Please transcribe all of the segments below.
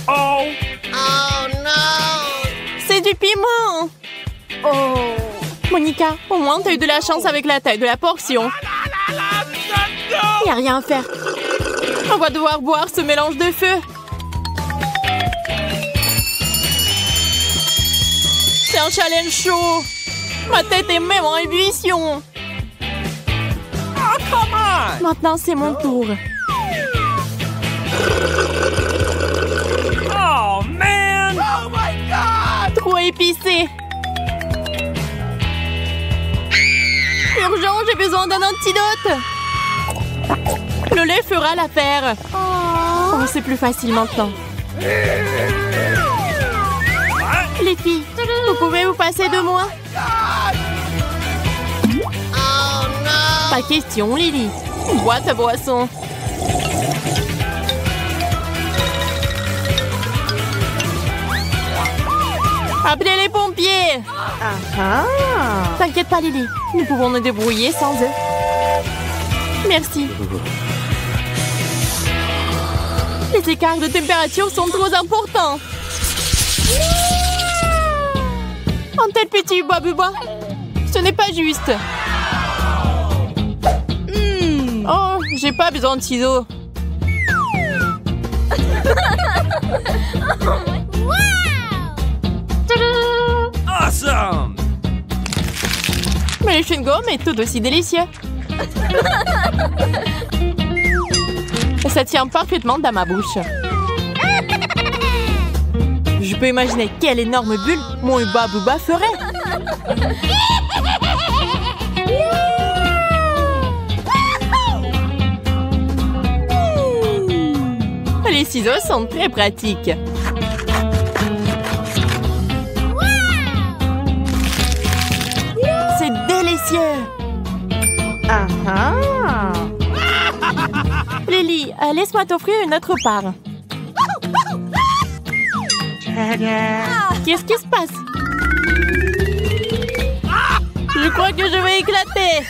Oh non! C'est du piment! Oh! Monica, au moins t'as eu de la chance avec la taille de la portion. Y a rien à faire. On va devoir boire ce mélange de feu. C'est un challenge chaud. Ma tête est même en ébullition. Oh, come on! Maintenant, c'est mon tour. Oh, man! Oh my God! Trop épicé. Urgent, j'ai besoin d'un antidote. Le lait fera l'affaire. Oh, c'est plus facile maintenant. Les filles, vous pouvez vous passer de moi? Oh non! Pas question, Lily. Bois ta boisson. Appelez les pompiers. T'inquiète pas, Lily. Nous pouvons nous débrouiller sans eux. Merci. Les écarts de température sont trop importants. Un tel petit bois-buba, ce n'est pas juste. Oh, j'ai pas besoin de ciseaux. Awesome! Mais le chewing-gum est tout aussi délicieux. Ça tient parfaitement dans ma bouche. Je peux imaginer quelle énorme bulle mon Hubba Bubba ferait. Les ciseaux sont très pratiques. C'est délicieux. Lily, laisse-moi t'offrir une autre part. Qu'est-ce qui se passe? Je crois que je vais éclater.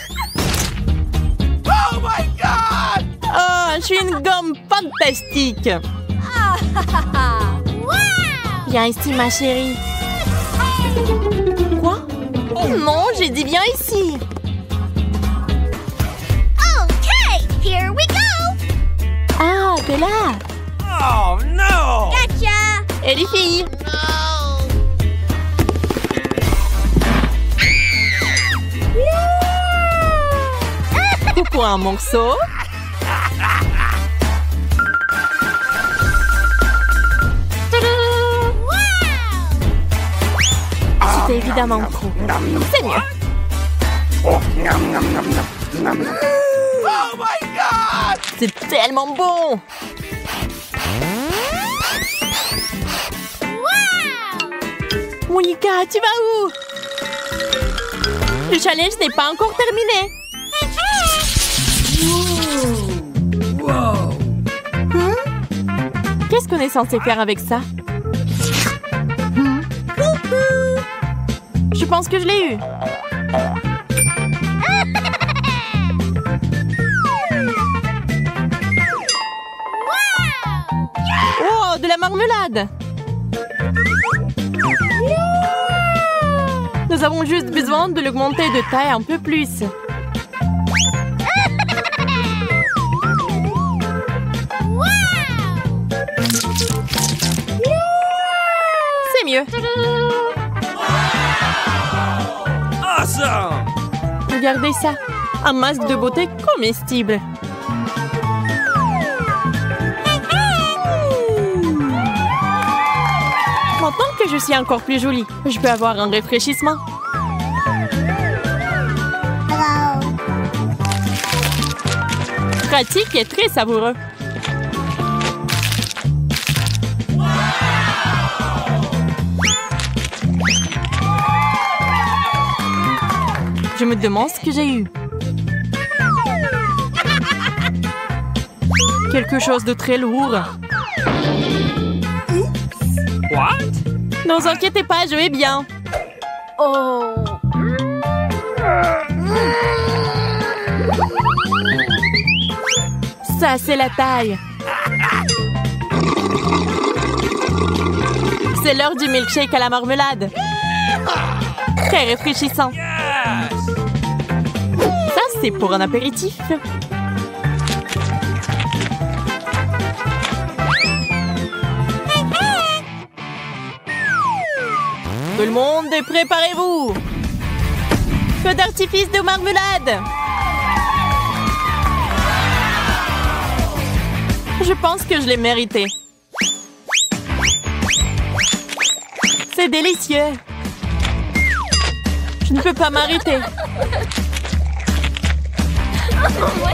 Oh my God! Oh, un chewing-gum fantastique. Viens ici, ma chérie. Quoi? Oh non, j'ai dit viens ici. Okay, here we go! Ah, t'es là. Oh, no! Gotcha! Et les filles? Pour un morceau. C'était évidemment trop. C'est mieux. Oh my God! C'est tellement bon. Monica, tu vas où? Le challenge n'est pas encore terminé. Qu'est-ce qu'on est censé faire avec ça? Je pense que je l'ai eu. Oh, de la marmelade! Nous avons juste besoin de l'augmenter de taille un peu plus. C'est mieux. Awesome! Regardez ça. Un masque de beauté comestible. Maintenant que je suis encore plus jolie, je peux avoir un rafraîchissement. Pratique et très savoureux. Je me demande ce que j'ai eu. Quelque chose de très lourd. What? Ne vous inquiétez pas, je vais bien. Oh! Ça, c'est la taille. C'est l'heure du milkshake à la marmelade. Très rafraîchissant. Ça, c'est pour un apéritif. Tout le monde, préparez-vous! Feu d'artifice de marmelade! Je pense que je l'ai mérité. C'est délicieux. Je ne peux pas m'arrêter.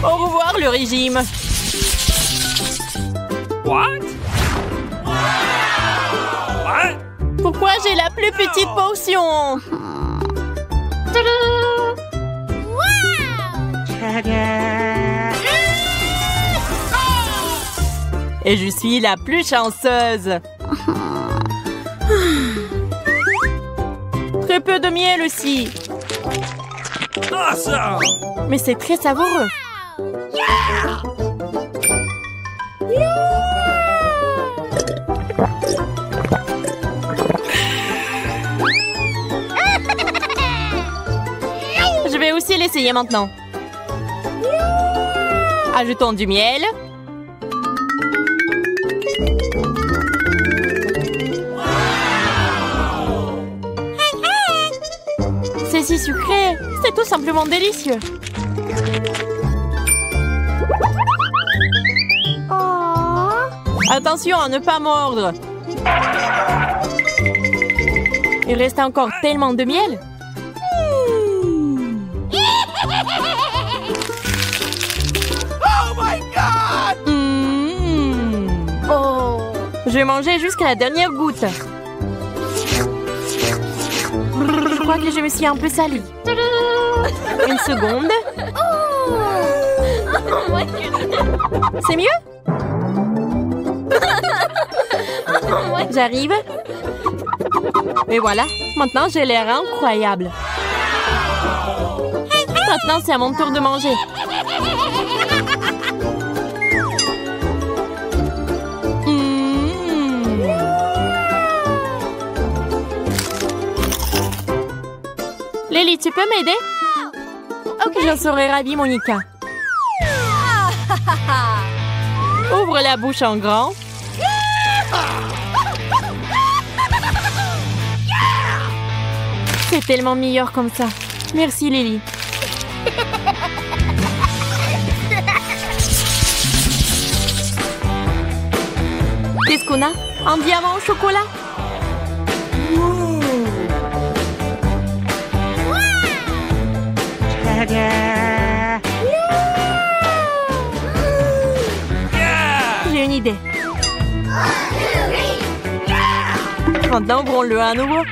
Au revoir, le régime. What? What? Pourquoi j'ai la plus petite portion? Et je suis la plus chanceuse. Très peu de miel aussi. Awesome! Mais c'est très savoureux. Je vais aussi l'essayer maintenant. Ajoutons du miel. C'est si sucré. C'est tout simplement délicieux. Attention à ne pas mordre. Il reste encore tellement de miel. Oh my God! Oh. Je vais manger jusqu'à la dernière goutte. Je crois que je me suis un peu salie. Une seconde. C'est mieux? J'arrive. Et voilà. Maintenant, j'ai l'air incroyable. Maintenant, c'est à mon tour de manger. Lily, tu peux m'aider? Ok. J'en serais ravie, Monica. Ouvre la bouche en grand. C'est tellement meilleur comme ça. Merci, Lily. Qu'est-ce qu'on a? Un diamant au chocolat? J'ai une idée. Maintenant, ouvrons-le à nouveau.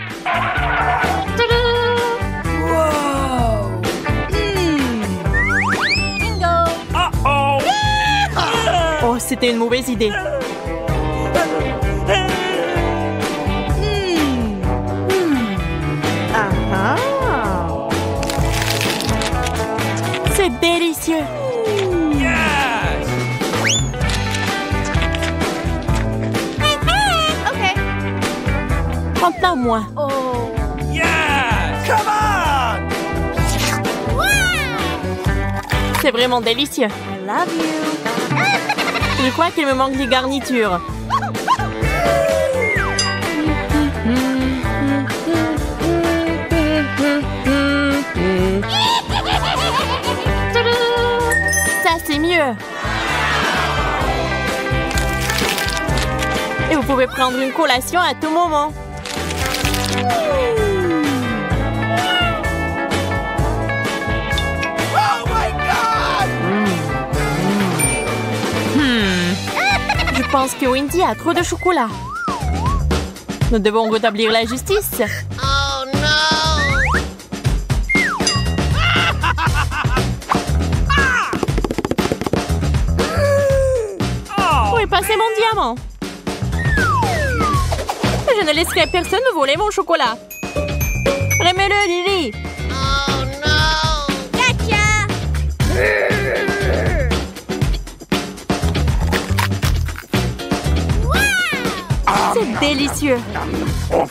Uh-oh! Oh, c'était une mauvaise idée. C'est délicieux. Yes! Maintenant, moi. Yes! Come on! C'est vraiment délicieux. Je crois qu'il me manque des garnitures. Ça, c'est mieux. Et vous pouvez prendre une collation à tout moment. Oh my God! Je pense que Wendy a trop de chocolat. Nous devons rétablir la justice. Oh no! Où est passé mon diamant? Je ne laisserai personne me voler mon chocolat. Remets-le, Lily. Oh no! Gotcha! C'est délicieux.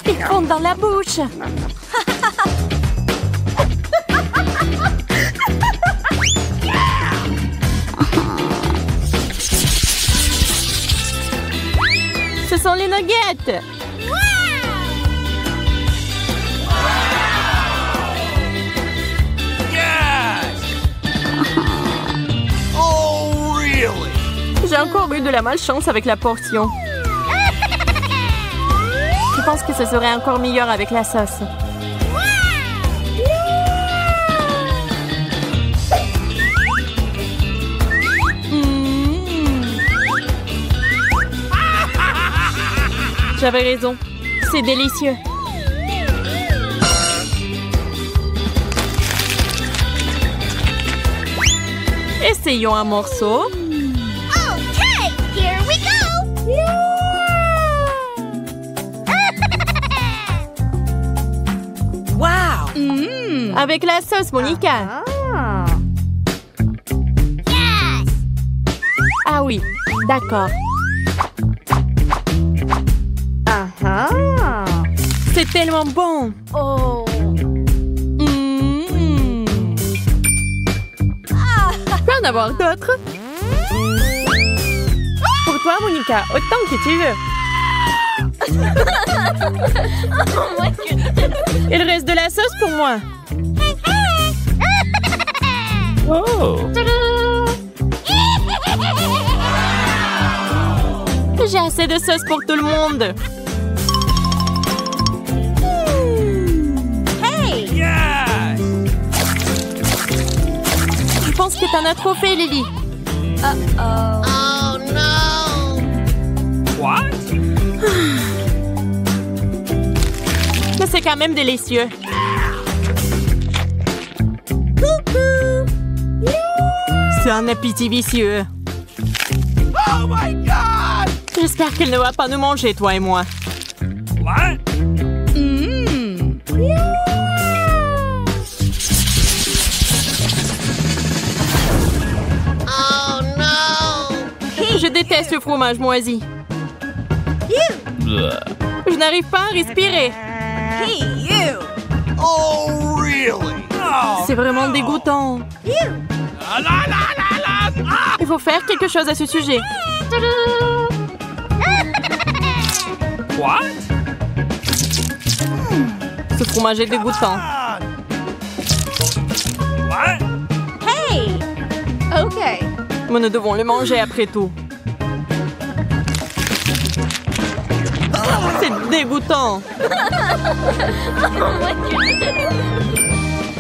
Ils fondent dans la bouche. Ce sont les nuggets. Yes! Oh, really? J'ai encore eu de la malchance avec la portion. Je pense que ce serait encore meilleur avec la sauce. J'avais raison. C'est délicieux. Essayons un morceau. Okay, here we go. Wow! Avec la sauce, Monica. Yes. Ah oui, d'accord. C'est tellement bon. Oh. Je peux en avoir d'autres? Pour toi, Monica, autant que tu veux. Il reste de la sauce pour moi. Oh! J'ai assez de sauce pour tout le monde. Yes! Je pense que t'en as trop fait, Lily. Oh no. What? Mais c'est quand même délicieux. C'est un appétit vicieux. Oh my God. J'espère qu'elle ne va pas nous manger, toi et moi. What? Oh no. Je déteste le fromage moisi. Je n'arrive pas à respirer. Oh, really? Oh, C'est vraiment dégoûtant. la, la, la, la. Ah! Il faut faire quelque chose à ce sujet. What? Ce fromage est dégoûtant. What? Okay. Mais nous devons le manger après tout. C'est dégoûtant.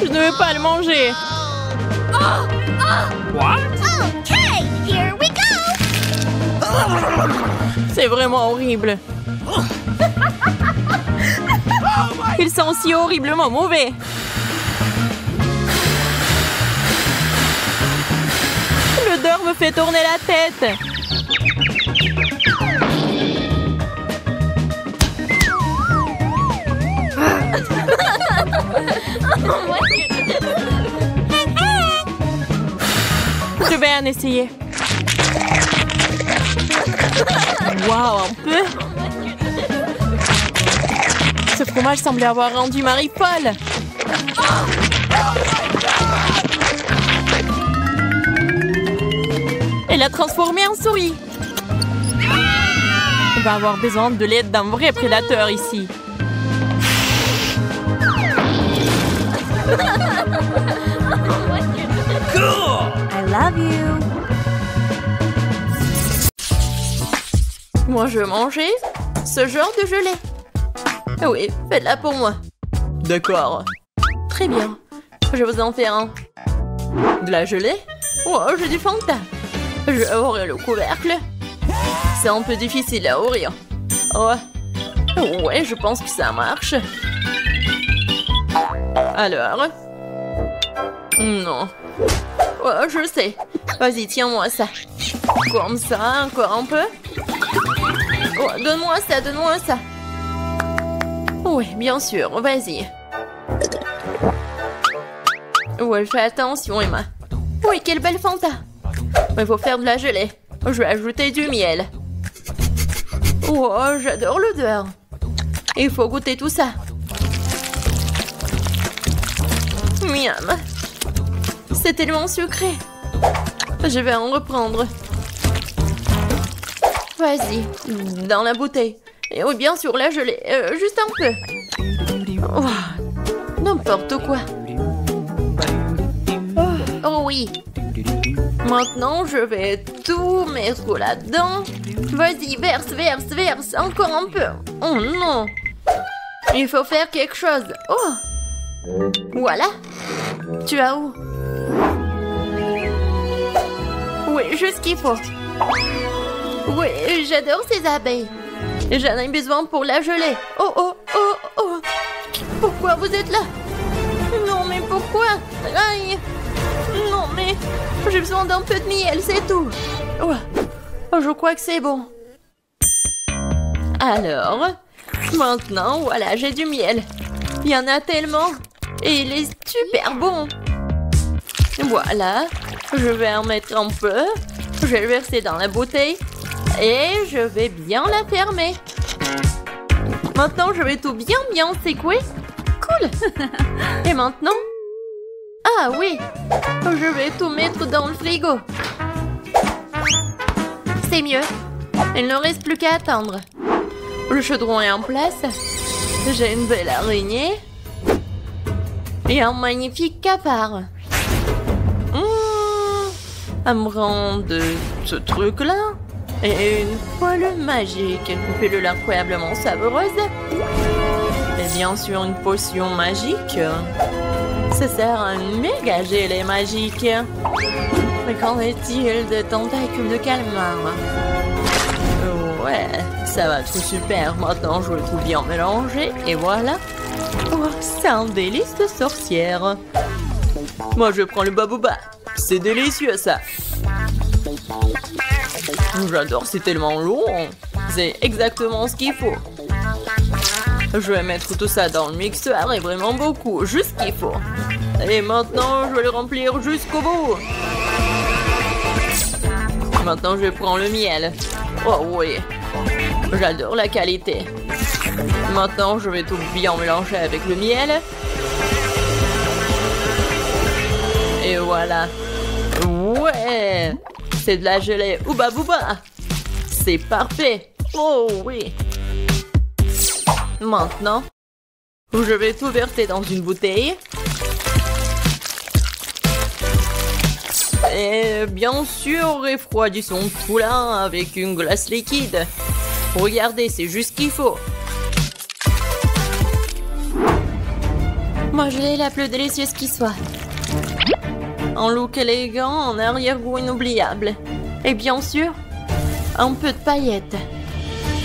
Je ne veux pas le manger. What? Okay, here we go. C'est vraiment horrible. Ils sont si horriblement mauvais. L'odeur me fait tourner la tête. Je vais en essayer. Wow, un peu. Ce fromage semblait avoir rendu Marie folle. Elle l'a transformée en souris. On va avoir besoin de l'aide d'un vrai prédateur ici. Cool! I love you. Moi, je veux manger ce genre de gelée. Oui, faites-la pour moi. D'accord. Très bien. Je vais vous en faire un. De la gelée? Oh, j'ai du Fanta. Je vais ouvrir le couvercle. C'est un peu difficile à ouvrir. Oh. Ouais, je pense que ça marche. Alors. Non. Oh, je sais. Vas-y, tiens-moi ça. Comme ça, encore un peu. Oh, donne-moi ça, donne-moi ça. Oui, bien sûr, vas-y. Ouais, fais attention, Emma. Oui, quelle belle Fanta. Il faut faire de la gelée. Je vais ajouter du miel. Oh, j'adore l'odeur. Il faut goûter tout ça. Miam. C'est tellement sucré. Je vais en reprendre. Vas-y, dans la bouteille. Et oui, bien sûr, la gelée. Juste un peu. Oh, n'importe quoi. Oh oui. Maintenant, je vais tout mettre là-dedans. Vas-y, verse, verse, verse. Encore un peu. Oh non. Il faut faire quelque chose. Oh. Voilà. Tu as où? Oui, juste ce qu'il faut. Oui, j'adore ces abeilles. J'en ai besoin pour la gelée. Oh, oh, oh, oh. Pourquoi vous êtes là? Non, mais pourquoi? Aïe. Non, mais j'ai besoin d'un peu de miel, c'est tout. Oh, je crois que c'est bon. Alors, maintenant, voilà, j'ai du miel. Il y en a tellement. Et il est super bon. Voilà, je vais en mettre un peu. Je vais le verser dans la bouteille. Et je vais bien la fermer. Maintenant, je vais tout bien secouer. Cool. Et maintenant? Ah oui, je vais tout mettre dans le frigo. C'est mieux. Il ne reste plus qu'à attendre. Le chaudron est en place. J'ai une belle araignée. Et un magnifique cafard. Un brin de ce truc-là. Et une poêle magique. Une pilule incroyablement savoureuse. Et bien sûr une potion magique. Ça sert à un méga gelée magique. Mais qu'en est-il de tentacules de calmar? Ouais, ça va être super. Maintenant, je vais tout bien mélanger. Et voilà. Oh, c'est un délice de sorcière. Moi, je prends le babouba. C'est délicieux, ça. J'adore, c'est tellement long. C'est exactement ce qu'il faut. Je vais mettre tout ça dans le mixeur et vraiment beaucoup, juste ce qu'il faut. Et maintenant, je vais le remplir jusqu'au bout. Maintenant, je prends le miel. Oh oui, j'adore la qualité. Maintenant, je vais tout bien mélanger avec le miel. Et voilà. Ouais, c'est de la gelée Ouba Booba. C'est parfait. Oh oui. Maintenant, je vais tout verser dans une bouteille. Et bien sûr, refroidissons tout là avec une glace liquide. Regardez, c'est juste ce qu'il faut. Moi, je l'ai la plus délicieuse qui soit. Un look élégant, en arrière-goût inoubliable. Et bien sûr, un peu de paillettes.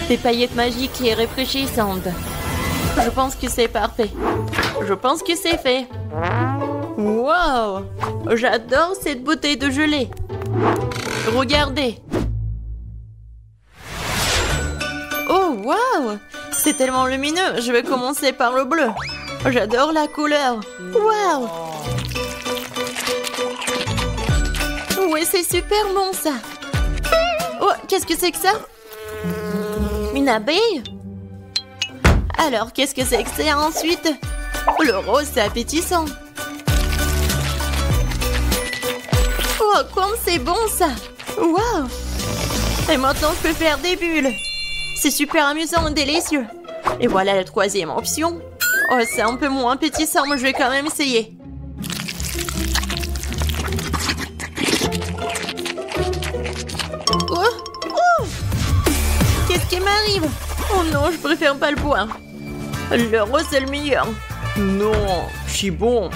Des paillettes magiques et rafraîchissantes. Je pense que c'est parfait. Je pense que c'est fait. Wow! J'adore cette bouteille de gelée. Regardez. Oh, wow! C'est tellement lumineux. Je vais commencer par le bleu. J'adore la couleur. Wow! Oui, c'est super bon, ça. Oh, qu'est-ce que c'est que ça? Une abeille? Alors, qu'est-ce que c'est que c'est ensuite? Le rose, c'est appétissant. Oh, comme c'est bon, ça. Wow! Et maintenant, je peux faire des bulles. C'est super amusant et délicieux. Et voilà la troisième option. Oh, c'est un peu moins appétissant, mais je vais quand même essayer. Oh! Oh! Qu'est-ce qui m'arrive? Oh non, je préfère pas le boire. Le rose, c'est le meilleur. Non, je suis bon.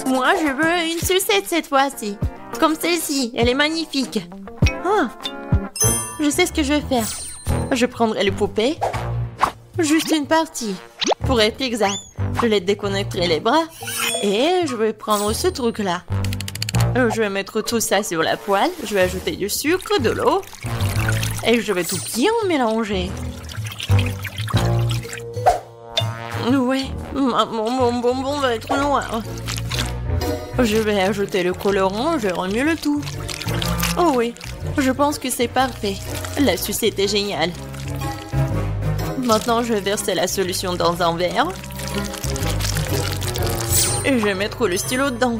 Moi, je veux une sucette cette fois-ci. Comme celle-ci, elle est magnifique. Ah, je sais ce que je vais faire. Je prendrai les poupées. Juste une partie. Pour être exact, je les déconnecterai les bras. Et je vais prendre ce truc-là. Je vais mettre tout ça sur la poêle. Je vais ajouter du sucre, de l'eau. Et je vais tout bien mélanger. Ouais, mon bonbon va être noir. Je vais ajouter le colorant, je remue le tout. Oh oui, Je pense que c'est parfait. La sucette est géniale. Maintenant, je vais verser la solution dans un verre. Et je vais mettre le stylo dedans.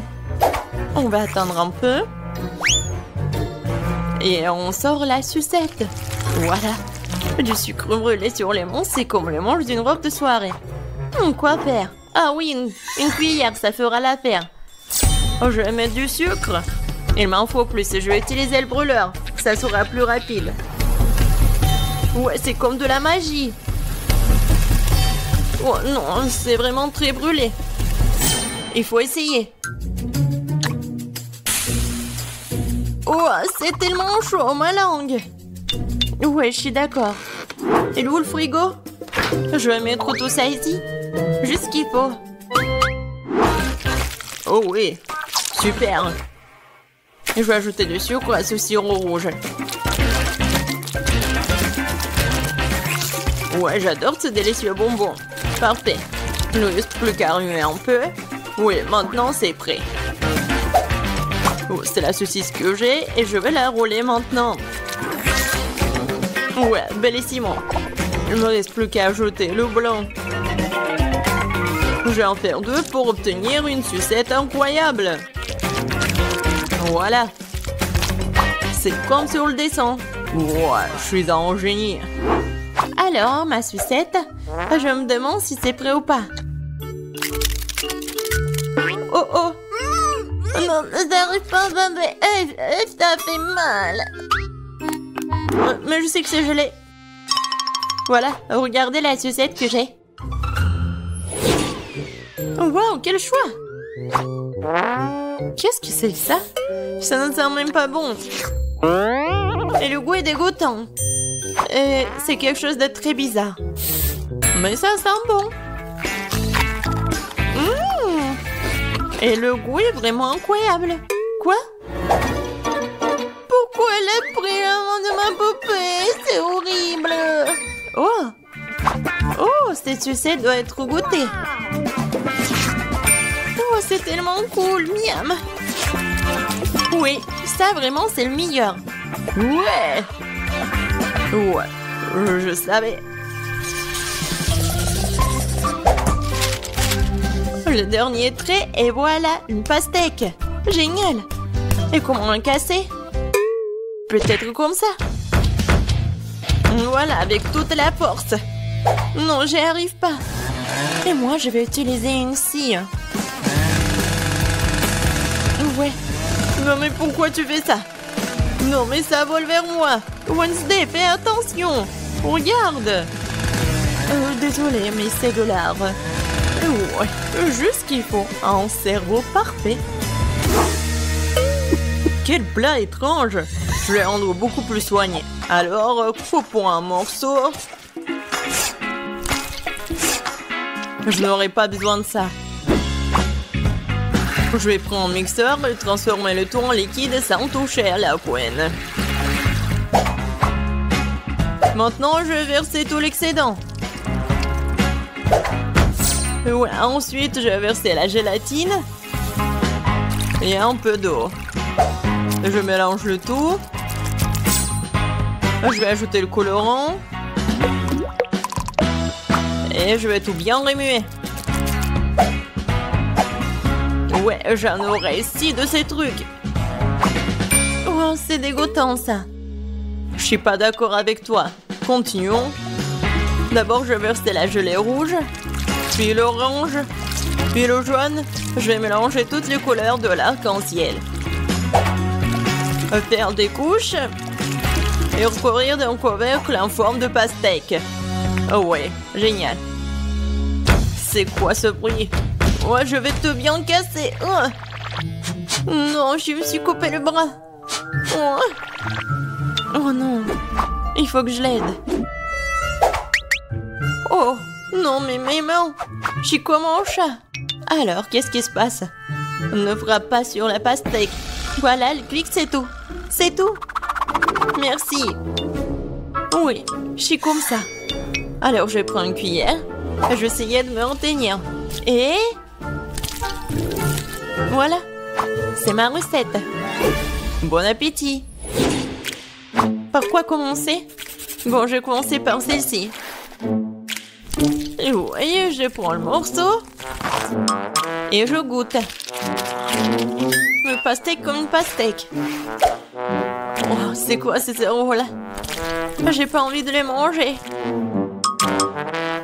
On va attendre un peu. Et on sort la sucette. Voilà. Du sucre brûlé sur les monts, c'est comme le manche d'une robe de soirée. Quoi faire? Ah oui, une cuillère, ça fera l'affaire. Je vais mettre du sucre. Il m'en faut plus, je vais utiliser le brûleur. Ça sera plus rapide. Ouais, c'est comme de la magie. Oh non, c'est vraiment très brûlé. Il faut essayer. Oh, c'est tellement chaud, ma langue. Ouais, je suis d'accord. Et où le frigo? Je vais mettre tout ça ici. Juste ce qu'il faut. Oh oui, super. Je vais ajouter du sucre à ce sirop rouge. Ouais, j'adore ce délicieux bonbon. Parfait. Il ne reste plus qu'à remuer un peu. Oui, maintenant c'est prêt. Oh, c'est la saucisse que j'ai et je vais la rouler maintenant. Ouais, bellissimo. Il ne me reste plus qu'à ajouter le blanc. Je vais en faire 2 pour obtenir une sucette incroyable. Voilà. C'est comme sur le dessin. Ouais, je suis un génie. Alors, ma sucette, je me demande si c'est prêt ou pas. Oh oh. Non, j'arrive pas à bander. Ça fait mal. Mais je sais que c'est gelé. Voilà, regardez la sucette que j'ai. Wow, quel choix! Qu'est-ce que c'est que ça? Ça ne sent même pas bon. Et le goût est dégoûtant. Et c'est quelque chose de très bizarre. Mais ça sent bon. Et le goût est vraiment incroyable. Quoi? Pourquoi elle a pris la main de ma poupée? C'est horrible. Oh! Oh, cette sucette doit être goûtée. Oh, c'est tellement cool, miam. Oui, ça vraiment c'est le meilleur. Ouais. Ouais, je savais. Le dernier trait et voilà, une pastèque. Génial. Et comment la casser? Peut-être comme ça. Voilà, avec toute la force. Non, j'y arrive pas. Et moi, je vais utiliser une scie. Ouais. Non, mais pourquoi tu fais ça? Non, mais ça vole vers moi. Wednesday, fais attention. Regarde. Désolée, mais c'est de l'art. Ouais, juste ce qu'il faut. Un cerveau parfait. Quel plat étrange. Je vais rendre beaucoup plus soigné. Alors, coupons un morceau. Je n'aurai pas besoin de ça. Je vais prendre un mixeur et transformer le tout en liquide sans toucher à la couenne. Maintenant, je vais verser tout l'excédent. Ouais, ensuite, je vais verser la gélatine et un peu d'eau. Je mélange le tout. Je vais ajouter le colorant. Et je vais tout bien remuer. Ouais, j'en aurais 6 de ces trucs. Oh, c'est dégoûtant ça. Je suis pas d'accord avec toi. Continuons. D'abord, je vais verser la gelée rouge, puis l'orange, puis le jaune. Je vais mélanger toutes les couleurs de l'arc-en-ciel. Faire des couches et recouvrir d'un couvercle en forme de pastèque. Oh ouais, génial. C'est quoi ce bruit? Ouais, je vais te bien casser. Oh. Non, je me suis coupé le bras. Oh. Oh non, il faut que je l'aide. Oh, non, mais mes mains. Je suis comme un chat. Alors, qu'est-ce qui se passe? Ne frappe pas sur la pastèque. Voilà, le clic, c'est tout. C'est tout. Merci. Oui, je suis comme ça. Alors, je vais prendre une cuillère. Je vais essayer de me retenir. Et... voilà. C'est ma recette. Bon appétit. par quoi commencer? Bon, je vais commencer par celle-ci. Et vous voyez, je prends le morceau et je goûte. Le pastèque comme une pastèque. Oh, c'est quoi ces cerveaux-là? J'ai pas envie de les manger.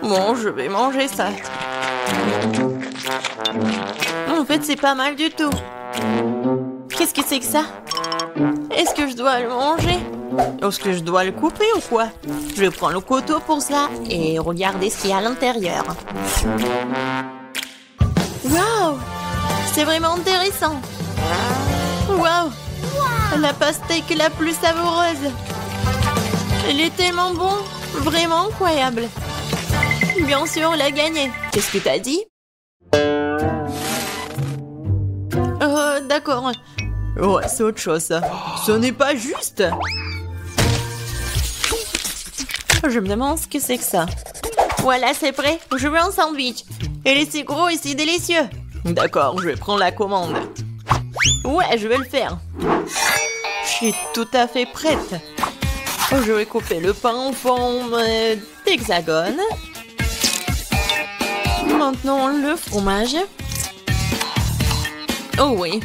Bon, je vais manger ça. En fait, c'est pas mal du tout. Qu'est-ce que c'est que ça? Est-ce que je dois le manger? Est-ce que je dois le couper ou quoi? Je vais prendre le couteau pour ça et regarder ce qu'il y a à l'intérieur. Waouh! C'est vraiment intéressant. Waouh! La pastèque la plus savoureuse. Elle est tellement bon, vraiment incroyable. Bien sûr, elle a gagné. Qu'est-ce que t'as dit? D'accord. Ouais, c'est autre chose, ça. Ce n'est pas juste. Je me demande ce que c'est que ça. Voilà, c'est prêt. Je veux un sandwich. Il est si gros et si délicieux. D'accord, je vais prendre la commande. Ouais, je vais le faire. Je suis tout à fait prête. Je vais couper le pain en forme d'hexagone. Maintenant, le fromage. Oh oui,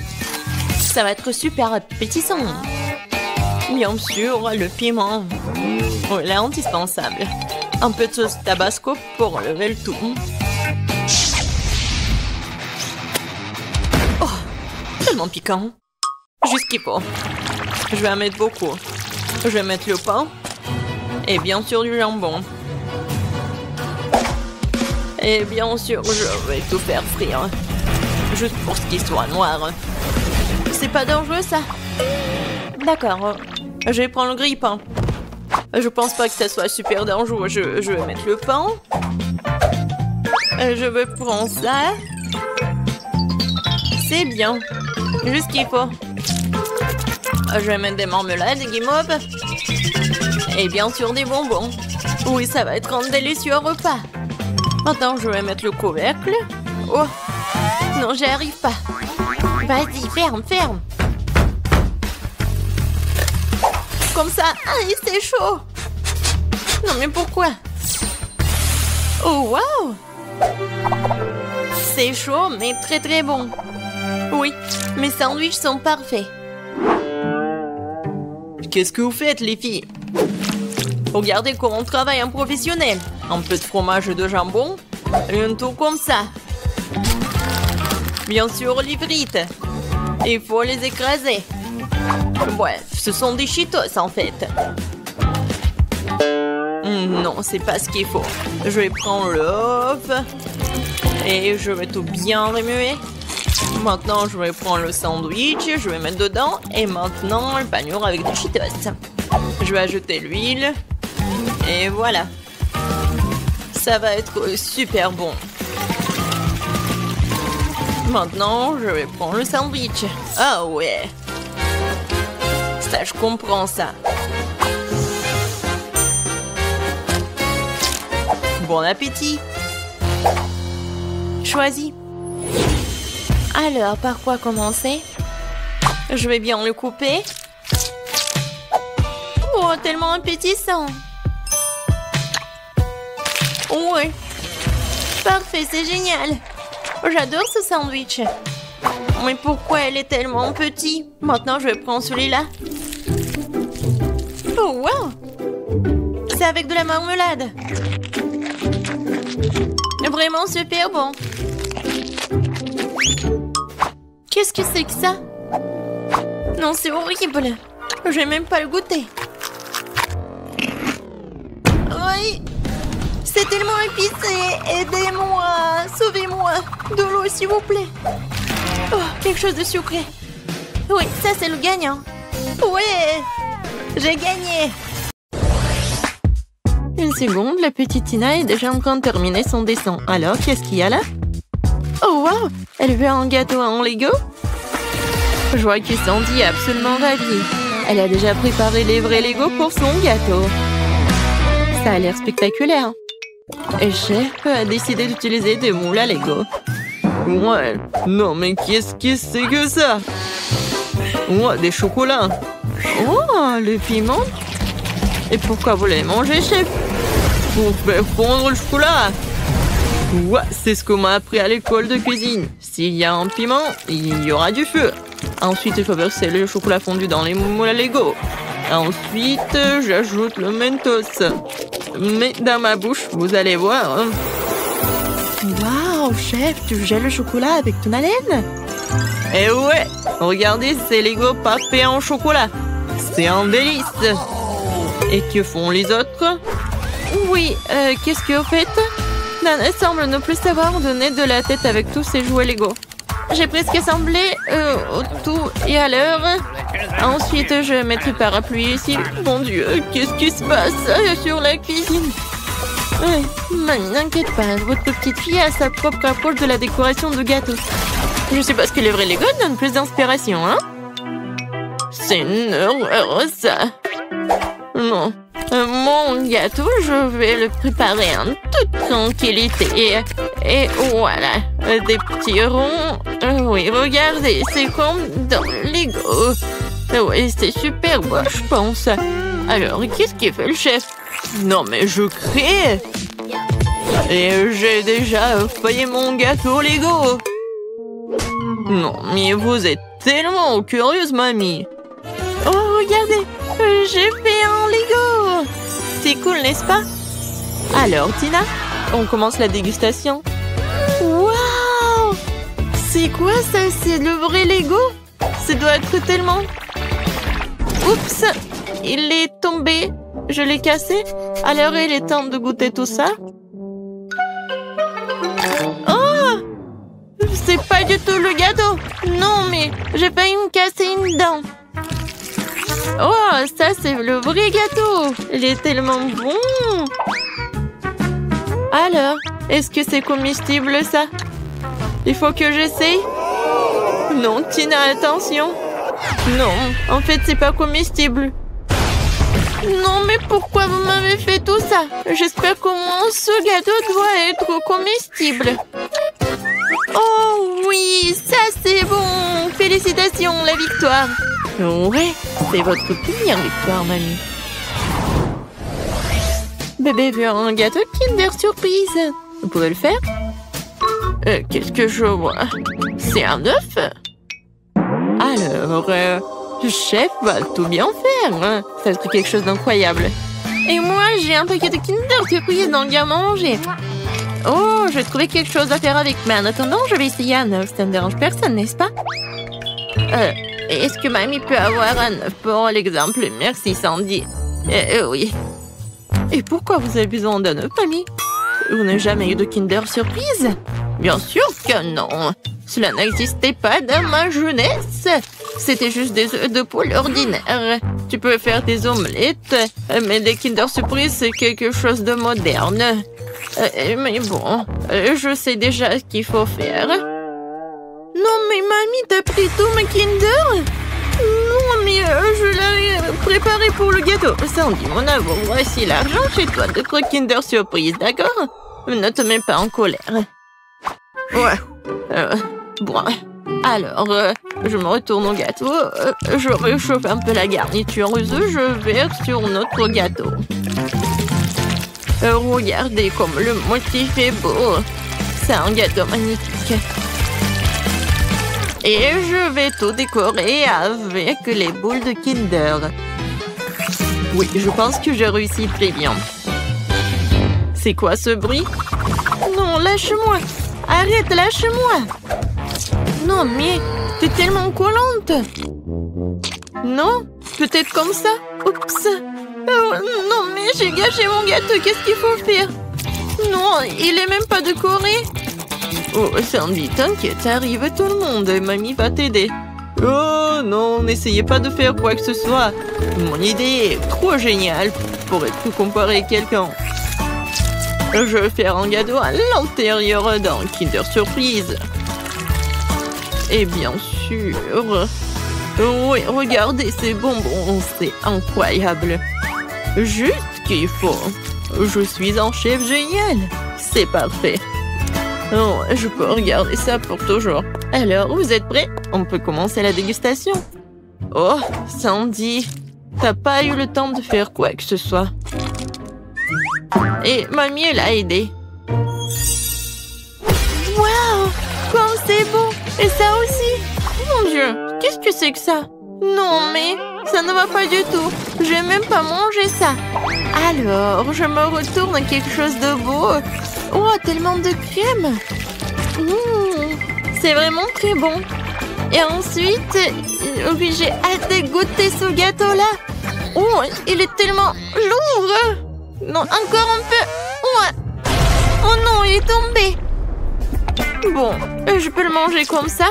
ça va être super appétissant. Bien sûr, le piment. Oh, il est indispensable. Un peu de sauce tabasco pour lever le tout. Oh, tellement piquant. Juste qu'il faut. Je vais en mettre beaucoup. Je vais mettre le pain. Et bien sûr du jambon. Et bien sûr, je vais tout faire frire. Juste pour ce qu'il soit noir. C'est pas dangereux, ça? D'accord. Je vais prendre le grille-pain. Je pense pas que ça soit super dangereux. Je vais mettre le pain. Je vais prendre ça. C'est bien. Juste ce qu'il faut. Je vais mettre des marmelades, des guimauves. Et bien sûr des bonbons. Oui, ça va être un délicieux repas. Maintenant, je vais mettre le couvercle. Oh! Non, j'y arrive pas. Vas-y, ferme. Comme ça. Ah, c'est chaud. Non, mais pourquoi? Oh, waouh! C'est chaud, mais très très bon. Oui, mes sandwichs sont parfaits. Qu'est-ce que vous faites, les filles? Regardez comment travaille un professionnel. Un peu de fromage et de jambon. Et un tout comme ça. Bien sûr, les frites. Il faut les écraser. Ouais, ce sont des Cheetos en fait. Non, c'est pas ce qu'il faut. Je vais prendre l'œuf. Et je vais tout bien remuer. Maintenant, je vais prendre le sandwich. Je vais mettre dedans. Et maintenant, le panure avec des Cheetos. Je vais ajouter l'huile. Et voilà. Ça va être super bon. Maintenant, je vais prendre le sandwich. Ah ouais. Ça, je comprends ça. Bon appétit. Choisis. Alors, par quoi commencer? Je vais bien le couper. Oh, tellement appétissant. Ouais. Parfait, c'est génial. J'adore ce sandwich. Mais pourquoi elle est tellement petite? Maintenant, je vais prendre celui-là. Oh, wow! C'est avec de la marmelade. Vraiment super bon. Qu'est-ce que c'est que ça? Non, c'est horrible. Je vais même pas le goûter. Oui. C'est tellement épicé. Aidez-moi. Sauvez-moi. De l'eau, s'il vous plaît. Oh, quelque chose de sucré. Oui, ça, c'est le gagnant. Ouais. J'ai gagné. Une seconde, la petite Tina est déjà en train de terminer son dessin. Alors, qu'est-ce qu'il y a là? Oh, wow. Elle veut un gâteau en Lego? Je vois que Sandy est absolument ravie. Elle a déjà préparé les vrais Lego pour son gâteau. Ça a l'air spectaculaire. Et Chef a décidé d'utiliser des moules à Lego. Ouais, non mais qu'est-ce que c'est que ça? Ouais, des chocolats. Oh, le piment. Et pourquoi vous l'avez mangé, chef? Pour faire fondre le chocolat. Ouais, c'est ce qu'on m'a appris à l'école de cuisine. S'il y a un piment, il y aura du feu. Ensuite, il faut verser le chocolat fondu dans les moules à Lego. Ensuite, j'ajoute le Mentos. Mais dans ma bouche, vous allez voir. Waouh, chef, tu gèles le chocolat avec ton haleine? Eh ouais, regardez, c'est Lego papé en chocolat. C'est un délice. Et que font les autres? Oui, qu'est-ce que vous faites? Nana semble ne plus savoir donner de la tête avec tous ses jouets Lego. J'ai presque assemblé tout et à l'heure. Ensuite, je mettrai le parapluie ici. Mon Dieu, qu'est-ce qui se passe sur la cuisine? N'inquiète pas, votre petite fille a sa propre approche de la décoration de gâteaux. Je sais pas ce que les vrais Lego donnent plus d'inspiration, hein? C'est une horreur, ça. Non. Mon gâteau, je vais le préparer en toute tranquillité. Et voilà, des petits ronds. Oui, regardez, c'est comme dans Lego. Oui, c'est super beau, je pense. Alors, qu'est-ce qu'il fait le chef? Non, mais je crée. Et j'ai déjà failli mon gâteau Lego. Non, mais vous êtes tellement curieuse, mamie. Oh, regardez, j'ai fait un Lego. C'est cool, n'est-ce pas? Alors, Tina, on commence la dégustation. Waouh! C'est quoi ça? C'est le vrai Lego? Ça doit être tellement... Oups! Il est tombé. Je l'ai cassé. Alors, il est temps de goûter tout ça. Oh! C'est pas du tout le gâteau. Non, mais j'ai failli me casser une dent. Oh, ça, c'est le vrai gâteau. Il est tellement bon. Alors, est-ce que c'est comestible, ça? Il faut que j'essaye. Non, Tina, attention. Non, en fait, c'est pas comestible. Non, mais pourquoi vous m'avez fait tout ça? J'espère qu'au moins ce gâteau doit être comestible. Oh oui, ça c'est bon. Félicitations, la victoire. Ouais, c'est votre première victoire, mamie. Bébé veut un gâteau Kinder Surprise. Vous pouvez le faire? Qu'est-ce que je vois? C'est un œuf? Alors, chef va tout bien faire. Hein? Ça va être quelque chose d'incroyable. Et moi, j'ai un paquet de Kinder Surprise dans le garde-manger. Oh, je vais trouver quelque chose à faire avec. Mais en attendant, je vais essayer un œuf. Ça ne dérange personne, n'est-ce pas? Est-ce que mamie peut avoir un œuf pour l'exemple? Merci, Sandy. Oui. Et pourquoi vous avez besoin d'un œuf, mamie? Vous n'avez jamais eu de Kinder Surprise? Bien sûr que non. Cela n'existait pas dans ma jeunesse. C'était juste des œufs de poule ordinaires. Tu peux faire des omelettes, mais des Kinder Surprise, c'est quelque chose de moderne. Mais bon, je sais déjà ce qu'il faut faire. Non, mais mamie, t'as pris tout ma Kinder? Non, mais je l'avais préparé pour le gâteau. Sandy, mon amour, voici l'argent chez toi de Kinder Surprise, d'accord? Ne te mets pas en colère. Ouais. Bon. Alors, je me retourne au gâteau. Je réchauffe un peu la garniture. Je verse sur notre gâteau. Regardez comme le motif est beau. C'est un gâteau magnifique. Et je vais tout décorer avec les boules de Kinder. Oui, je pense que j'ai réussi très bien. C'est quoi ce bruit? Non, lâche-moi. Arrête, lâche-moi. Non, mais t'es tellement collante. Non? Peut-être comme ça? Oups. Oh, non, mais j'ai gâché mon gâteau. Qu'est-ce qu'il faut faire? Non, il est même pas décoré. Oh, Sandy, t'inquiète, arrive tout le monde. Mamie va t'aider. Oh non, n'essayez pas de faire quoi que ce soit. Mon idée est trop géniale pour être comparée à quelqu'un. Je vais faire un gâteau à l'intérieur d'un Kinder Surprise. Et bien sûr... Oui, regardez ces bonbons, c'est incroyable. Juste qu'il faut. Je suis un chef génial. C'est parfait. Oh, je peux regarder ça pour toujours. Alors, vous êtes prêts? On peut commencer la dégustation. Oh, Sandy, t'as pas eu le temps de faire quoi que ce soit. Et mamie, elle a aidé. Waouh! Comme c'est beau! Et ça aussi! Mon Dieu! Qu'est-ce que c'est que ça? Non, mais ça ne va pas du tout. Je vais même pas manger ça. Alors, je me retourne à quelque chose de beau. Oh, tellement de crème! C'est vraiment très bon. Et ensuite, oui, j'ai hâte de goûter ce gâteau-là. Oh, il est tellement lourd. Non, encore un peu. Ouais. Oh non, il est tombé. Bon, je peux le manger comme ça.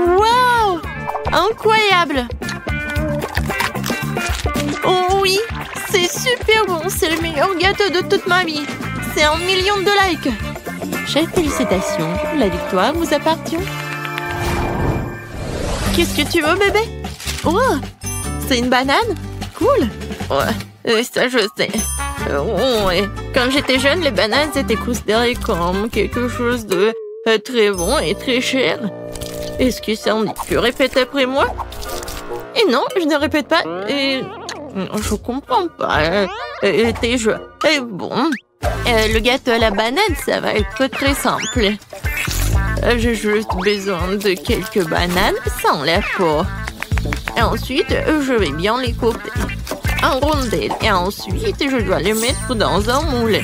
Waouh! Incroyable. Oh oui, c'est super bon. C'est le meilleur gâteau de toute ma vie. C'est 1 million de likes. Chef, félicitations. La victoire vous appartient. Qu'est-ce que tu veux, bébé? Oh, c'est une banane? Cool. Ouais, ça je sais. Ouais. Quand j'étais jeune, les bananes étaient considérées comme quelque chose de très bon et très cher. Est-ce que ça en dit? Tu répètes après moi? Et non, je ne répète pas. Et je comprends pas. Tes jeux. Et bon, le gâteau à la banane, ça va être très simple. J'ai juste besoin de quelques bananes sans la peau. Et ensuite, je vais bien les couper en rondelles. Et ensuite, je dois les mettre dans un moule.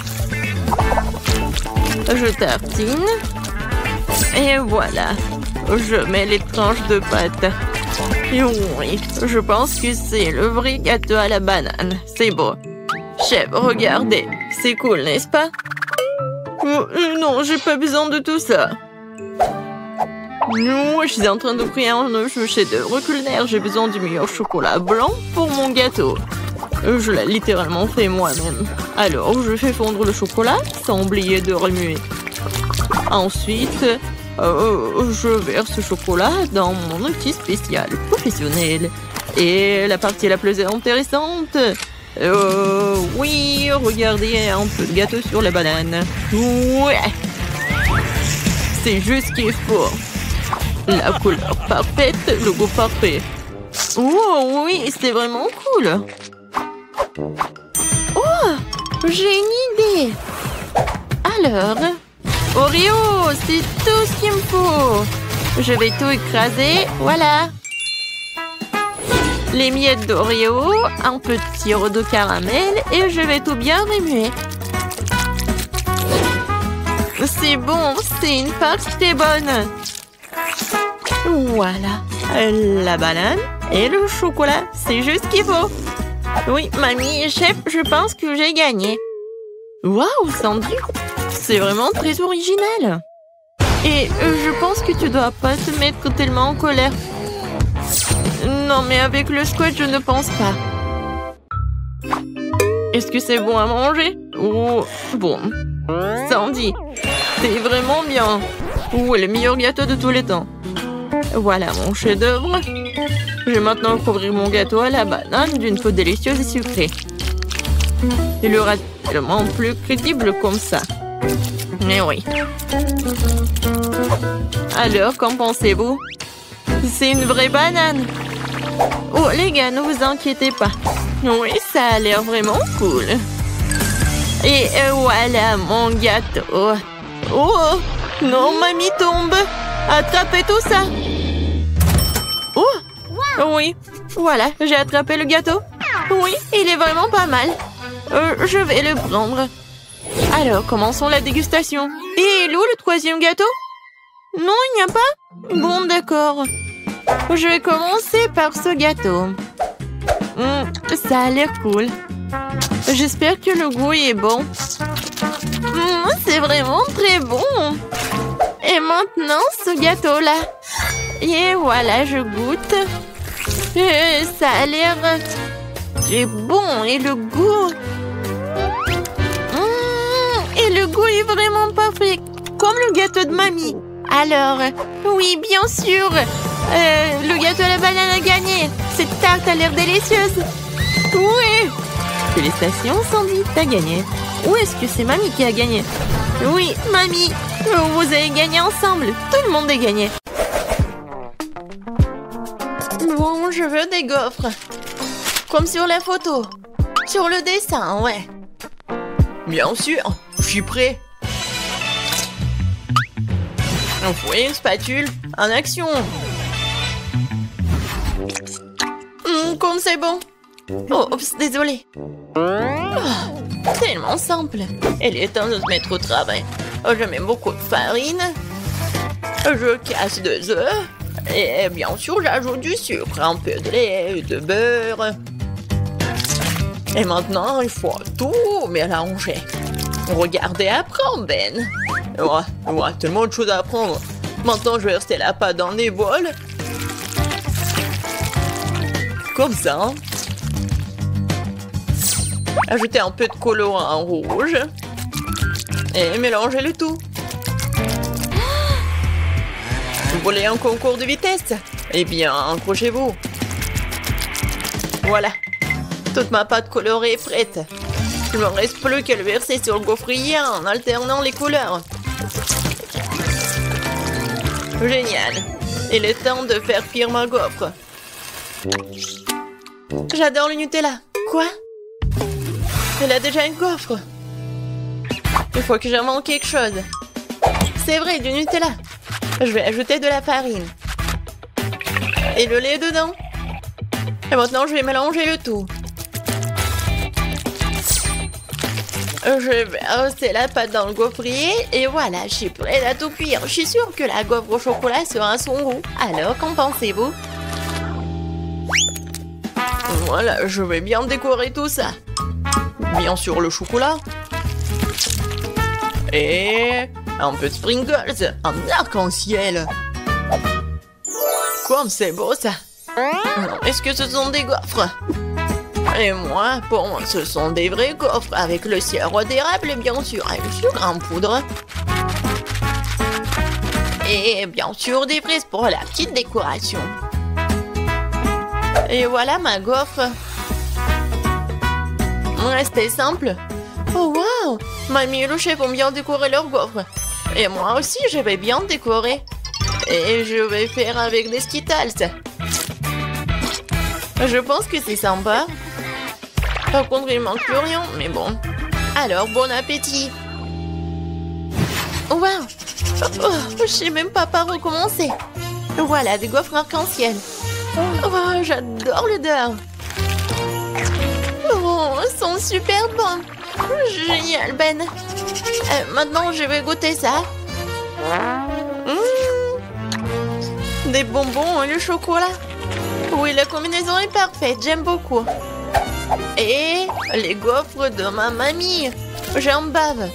Je tartine. Et voilà. Je mets les tranches de pâte. Et oui, je pense que c'est le vrai gâteau à la banane. C'est beau. Chef, regardez. C'est cool, n'est-ce pas? Non, j'ai pas besoin de tout ça. Non, je suis en train de créer un chef-d'œuvre culinaire. J'ai besoin du meilleur chocolat blanc pour mon gâteau. Je l'ai littéralement fait moi-même. Alors, je fais fondre le chocolat sans oublier de remuer. Ensuite, je verse ce chocolat dans mon outil spécial professionnel. Et la partie la plus intéressante... oui, regardez un peu de gâteau sur la banane. Ouais. C'est juste ce qu'il faut. La couleur parfaite, le goût parfait. Oh oui, c'est vraiment cool. Oh, j'ai une idée. Alors, Oreo, c'est tout ce qu'il me faut. Je vais tout écraser, voilà. Les miettes d'Oreo, un peu de sirop de caramel et je vais tout bien remuer. C'est bon, c'est une pâte très bonne. Voilà, la banane et le chocolat, c'est juste ce qu'il faut. Oui, mamie, chef, je pense que j'ai gagné. Waouh, Sandy, c'est vraiment très original. Et je pense que tu dois pas te mettre tellement en colère. Non, mais avec le squat, je ne pense pas. Est-ce que c'est bon à manger? Oh, bon. Sandy, c'est vraiment bien. Oh, le meilleur gâteau de tous les temps. Voilà mon chef-d'œuvre. Je vais maintenant couvrir mon gâteau à la banane d'une peau délicieuse et sucrée. Il aura tellement plus crédible comme ça. Mais oui. Alors, qu'en pensez-vous? C'est une vraie banane. Oh, les gars, ne vous inquiétez pas. Oui, ça a l'air vraiment cool. Et voilà mon gâteau. Oh, non, mamie tombe. Attrapez tout ça. Oh, oui. Voilà, j'ai attrapé le gâteau. Oui, il est vraiment pas mal. Je vais le prendre. Alors, commençons la dégustation. Et où le troisième gâteau? Non, il n'y a pas? Bon, d'accord. Je vais commencer par ce gâteau. Ça a l'air cool. J'espère que le goût est bon. C'est vraiment très bon. Et maintenant, ce gâteau-là. Et voilà, je goûte. Ça a l'air très bon. Et le goût... Et le goût est vraiment parfait. Comme le gâteau de mamie. Alors, oui, bien sûr. Le gâteau à la banane a gagné. Cette tarte a l'air délicieuse. Oui. Félicitations, Sandy, t'as gagné. Ou est-ce que c'est mamie qui a gagné? Oui, mamie. Vous avez gagné ensemble. Tout le monde a gagné. Bon, je veux des gaufres. Comme sur la photo. Sur le dessin, ouais. Bien sûr, je suis prêt. Un fouet, une spatule, en action. Comme c'est bon. Oh, oups, désolé. Oh, tellement simple. Il est temps de se mettre au travail. Je mets beaucoup de farine. Je casse 2 œufs. Et bien sûr, j'ajoute du sucre, un peu de lait, de beurre. Et maintenant, il faut tout mélanger. Regardez, apprends, Ben. Ouais, tellement de choses à apprendre. Maintenant, je vais verser la pâte dans des bols. Comme ça. Ajoutez un peu de colorant rouge. Et mélangez le tout. Vous voulez un concours de vitesse? Eh bien, accrochez-vous. Voilà. Toute ma pâte colorée est prête. Il ne me reste plus qu'à le verser sur le gaufrier en alternant les couleurs. Génial. Il est temps de faire cuire ma gaufre. J'adore le Nutella. Quoi? Elle a déjà une gaufre. Il faut que j'invente quelque chose. C'est vrai, du Nutella. Je vais ajouter de la farine. Et le lait dedans. Et maintenant, je vais mélanger le tout. Je vais verser la pâte dans le gaufrier. Et voilà, je suis prête à tout cuire. Je suis sûre que la gaufre au chocolat sera à son goût. Alors, qu'en pensez-vous? Voilà, je vais bien décorer tout ça. Bien sûr, le chocolat. Et un peu de sprinkles, un arc-en-ciel. Comme c'est beau ça. Est-ce que ce sont des gaufres? Et moi, pour moi, ce sont des vrais gaufres avec le sirop d'érable, bien sûr, et le sucre en poudre. Et bien sûr, des fraises pour la petite décoration. Et voilà ma gaufre. C'était simple. Oh wow! Mamie et le chef ont bien décoré leur gaufre. Et moi aussi, je vais bien décorer. Et je vais faire avec des Skittles. Je pense que c'est sympa. Par contre, il manque plus rien, mais bon. Alors, bon appétit. Wow! Oh, je sais même pas par où commencer. Voilà, des gaufres arc-en-ciel. Oh, j'adore l'odeur. Oh, elles sont super bonnes. Génial, Ben. Maintenant, je vais goûter ça. Des bonbons et le chocolat. Oui, la combinaison est parfaite. J'aime beaucoup. Et les gaufres de ma mamie. J'en bave.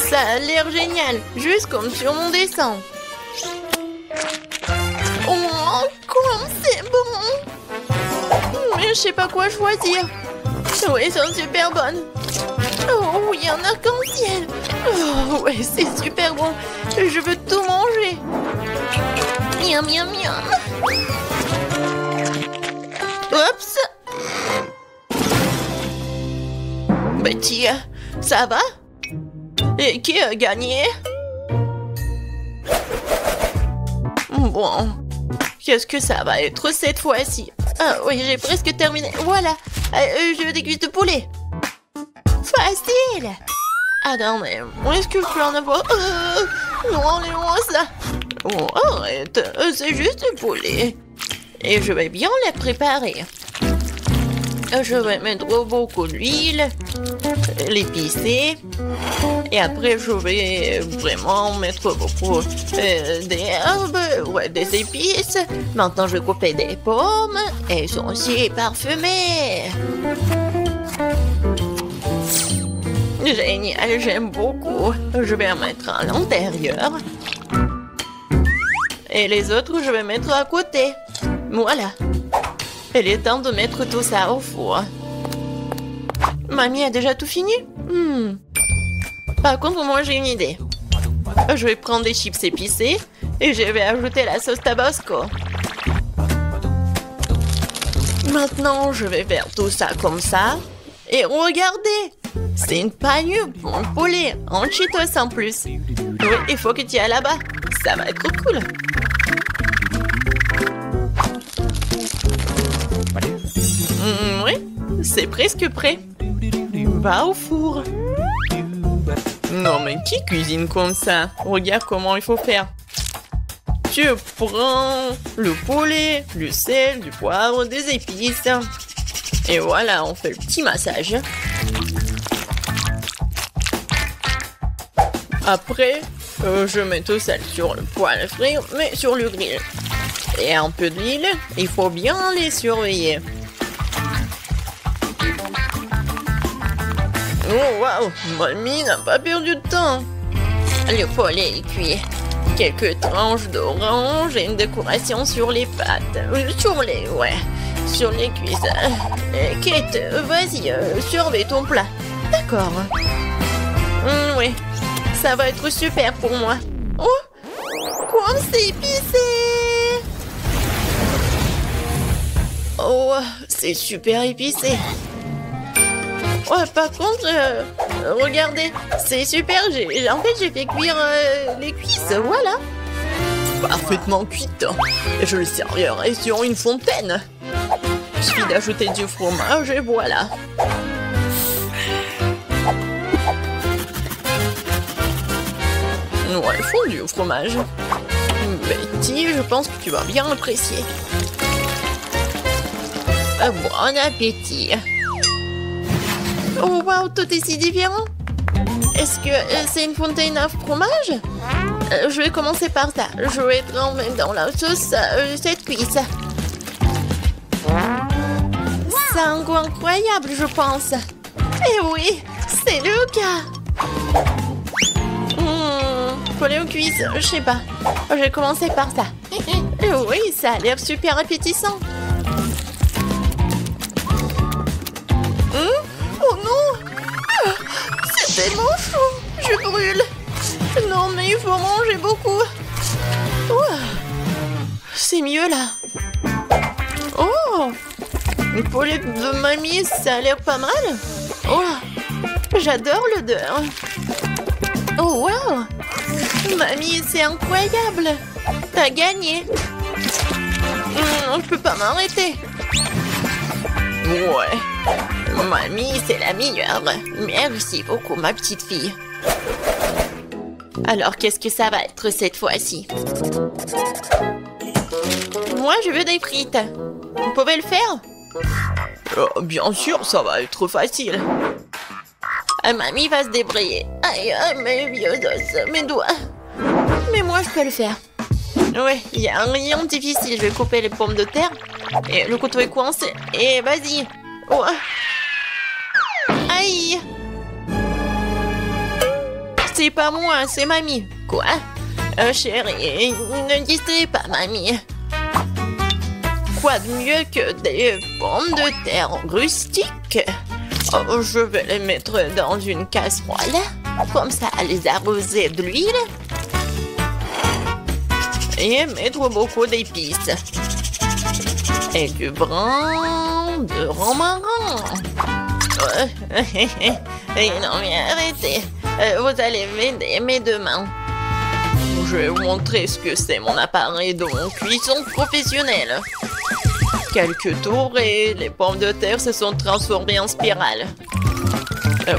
Ça a l'air génial. Juste comme sur mon dessin. Oh, comme c'est bon. Mais je sais pas quoi choisir. Oui, elles sont super bonnes. Oh oui, un arc-en-ciel. Oh ouais, c'est super bon. Je veux tout manger. Miam, miam, miam. Oups. Betty, ça va? Et qui a gagné? Bon, qu'est-ce que ça va être cette fois-ci? Ah oui, j'ai presque terminé. Voilà, je déguste de poulet. Facile. Attends, mais est-ce que je peux en avoir? Non, enlève-moi ça. Oh, arrête, c'est juste du poulet. Et je vais bien les préparer. Je vais mettre beaucoup d'huile, l'épicer. Et après, je vais vraiment mettre beaucoup d'herbes, ouais, des épices. Maintenant, je vais couper des pommes. Elles sont aussi parfumées. Génial, j'aime beaucoup. Je vais en mettre à l'intérieur. Et les autres, je vais mettre à côté. Voilà. Il est temps de mettre tout ça au four. Mamie a déjà tout fini? Par contre, moi, j'ai une idée. Je vais prendre des chips épicés et je vais ajouter la sauce Tabasco. Maintenant, je vais faire tout ça comme ça. Et regardez! C'est une panure pour un poulet en Cheetos en plus. Oui, il faut que tu ailles là-bas. Ça va être cool. Oui, c'est presque prêt. Va au four. Non, mais qui cuisine comme ça? Regarde comment il faut faire. Tu prends le poulet, du sel, du poivre, des épices. Et voilà, on fait le petit massage. Après, je mets tout ça sur le poêle à frire, mais sur le grill. Et un peu d'huile, il faut bien les surveiller. Oh waouh, mamie n'a pas perdu de temps. Le poulet est cuit. Quelques tranches d'orange et une décoration sur les pâtes. Sur les cuisses. Kate, vas-y, surveille ton plat. D'accord. Oui, ça va être super pour moi. Oh, quoi, c'est épicé. Oh, c'est super épicé. Ouais, par contre, regardez, c'est super, en fait, j'ai fait cuire les cuisses, voilà. Parfaitement cuite. Et je le servirai sur une fontaine. Il suffit d'ajouter du fromage et voilà. Ouais, fondu au fromage. Betty, je pense que tu vas bien apprécier. Bon appétit. Oh waouh, tout est si différent. Est-ce que c'est une fontaine à fromage? Je vais commencer par ça. Je vais tremper dans la sauce cette cuisse. C'est un goût incroyable, je pense. Eh oui, c'est le cas. Poulet aux cuisses, je sais pas. Je vais commencer par ça. Oui, ça a l'air super appétissant. Oh non! C'est tellement chaud! Je brûle! Non, mais il faut manger beaucoup! C'est mieux là! Oh! Le poulet de mamie, ça a l'air pas mal! Oh! J'adore l'odeur! Oh wow! Mamie, c'est incroyable! T'as gagné! Je peux pas m'arrêter! Ouais! Mamie, c'est la meilleure. Merci beaucoup, ma petite fille. Alors, qu'est-ce que ça va être cette fois-ci? Moi, je veux des frites. Vous pouvez le faire? Bien sûr, ça va être facile. Mamie va se débrouiller. Aïe, mes vieux os, mes doigts. Mais moi, je peux le faire. Ouais, il n'y a rien de difficile. Je vais couper les pommes de terre. Et le couteau est coincé. Et vas-y. Oh. Aïe! C'est pas moi, c'est mamie. Quoi? Chérie, ne distrais pas mamie. Quoi de mieux que des pommes de terre rustiques? Oh, je vais les mettre dans une casserole. Comme ça, les arroser de l'huile. Et mettre beaucoup d'épices. Et du brin de romarin. Non mais arrêtez. Vous allez m'aider mes deux mains. Je vais vous montrer ce que c'est mon appareil de cuisson professionnelle. Quelques tours et les pommes de terre se sont transformées en spirale.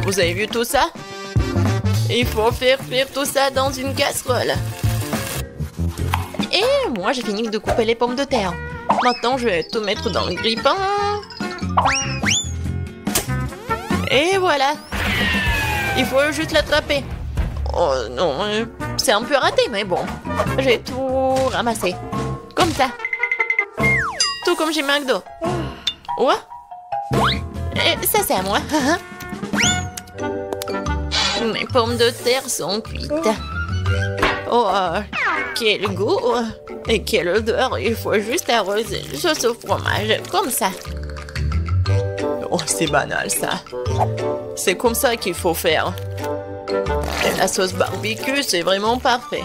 Vous avez vu tout ça? Il faut faire cuire tout ça dans une casserole. Et moi j'ai fini de couper les pommes de terre. Maintenant je vais tout mettre dans le grille-pain. Et voilà. Il faut juste l'attraper. Oh non, c'est un peu raté, mais bon. J'ai tout ramassé. Comme ça. Tout comme chez McDo. Ouais. Et ça, c'est à moi. Mes pommes de terre sont cuites. Oh, quel goût. Et quelle odeur. Il faut juste arroser sauce au fromage. Comme ça. Oh, c'est banal, ça. C'est comme ça qu'il faut faire. Et la sauce barbecue, c'est vraiment parfait.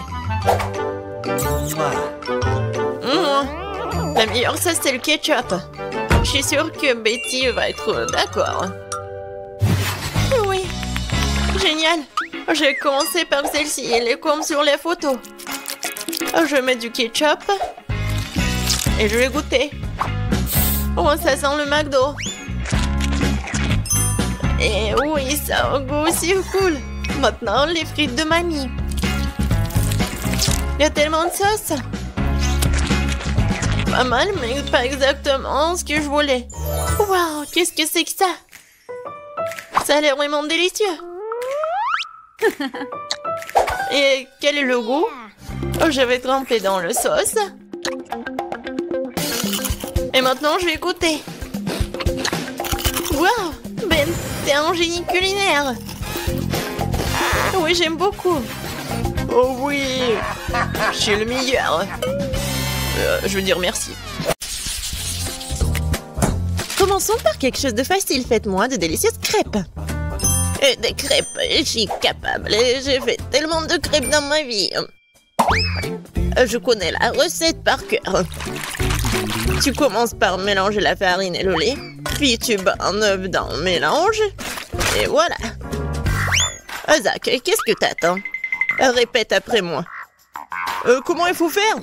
La meilleure sauce, c'est le ketchup. Je suis sûre que Betty va être d'accord. Oui. Génial. J'ai commencé par celle-ci. Elle est comme sur les photos. Je mets du ketchup. Et je vais goûter. Oh, ça sent le McDo. Et oui, ça a un goût aussi cool. Maintenant, les frites de mamie. Il y a tellement de sauce. Pas mal, mais pas exactement ce que je voulais. Waouh, qu'est-ce que c'est que ça? Ça a l'air vraiment délicieux. Et quel est le goût? Oh, je vais tremper dans le sauce. Et maintenant, je vais goûter. Waouh, Ben, t'es un génie culinaire. Oui, j'aime beaucoup. Oh oui, je suis le meilleur. Je veux dire merci. Commençons par quelque chose de facile. Faites-moi de délicieuses crêpes. Des crêpes, je suis capable. J'ai fait tellement de crêpes dans ma vie. Je connais la recette par cœur. Tu commences par mélanger la farine et le lait. Puis tu bats un œuf dans le mélange. Et voilà. Zach, qu'est-ce que t'attends? Répète après moi. Comment il faut faire?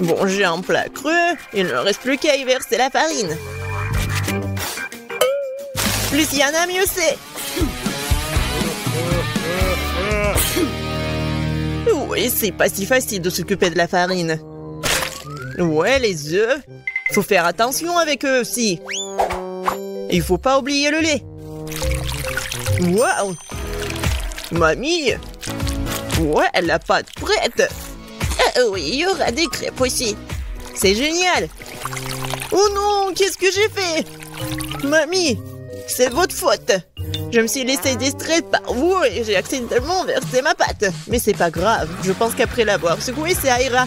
Bon, j'ai un plat creux. Il ne reste plus qu'à y verser la farine. Plus il y en a, mieux c'est. Oui, c'est pas si facile de s'occuper de la farine. Ouais, les œufs. Faut faire attention avec eux aussi. Il faut pas oublier le lait. Waouh! Mamie! Ouais, la pâte prête! Oui, il y aura des crêpes aussi. C'est génial! Oh non, qu'est-ce que j'ai fait? Mamie, c'est votre faute. Je me suis laissée distraite par vous et j'ai accidentellement versé ma pâte. Mais c'est pas grave, je pense qu'après l'avoir secouée, ça ira.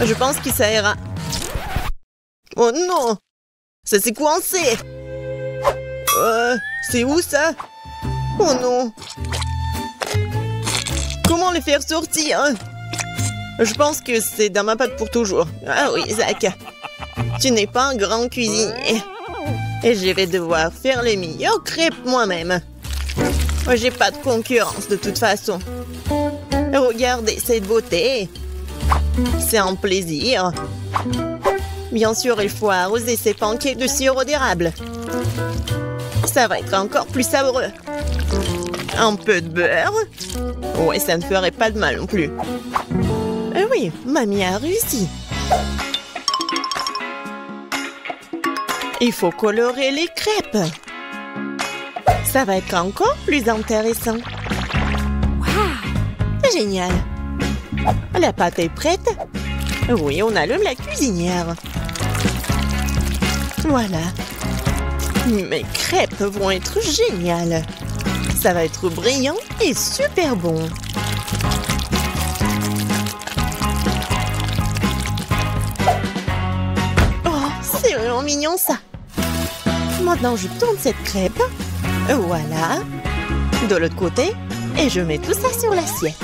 Je pense que ça ira. Oh non! Ça s'est coincé! C'est où ça? Oh non! Comment les faire sortir? Je pense que c'est dans ma pâte pour toujours. Ah oui, Zach. Tu n'es pas un grand cuisinier. Et je vais devoir faire les meilleures crêpes moi-même. J'ai pas de concurrence de toute façon. Regardez cette beauté. C'est un plaisir. Bien sûr, il faut arroser ces pancakes de sirop d'érable. Ça va être encore plus savoureux. Un peu de beurre. Ouais, ça ne ferait pas de mal non plus. Oui, mamie a réussi. Il faut colorer les crêpes. Ça va être encore plus intéressant. Wow! Génial. La pâte est prête. Oui, on allume la cuisinière. Voilà. Mes crêpes vont être géniales. Ça va être brillant et super bon. Oh, c'est vraiment mignon ça. Maintenant, je tourne cette crêpe. Voilà. De l'autre côté. Et je mets tout ça sur l'assiette.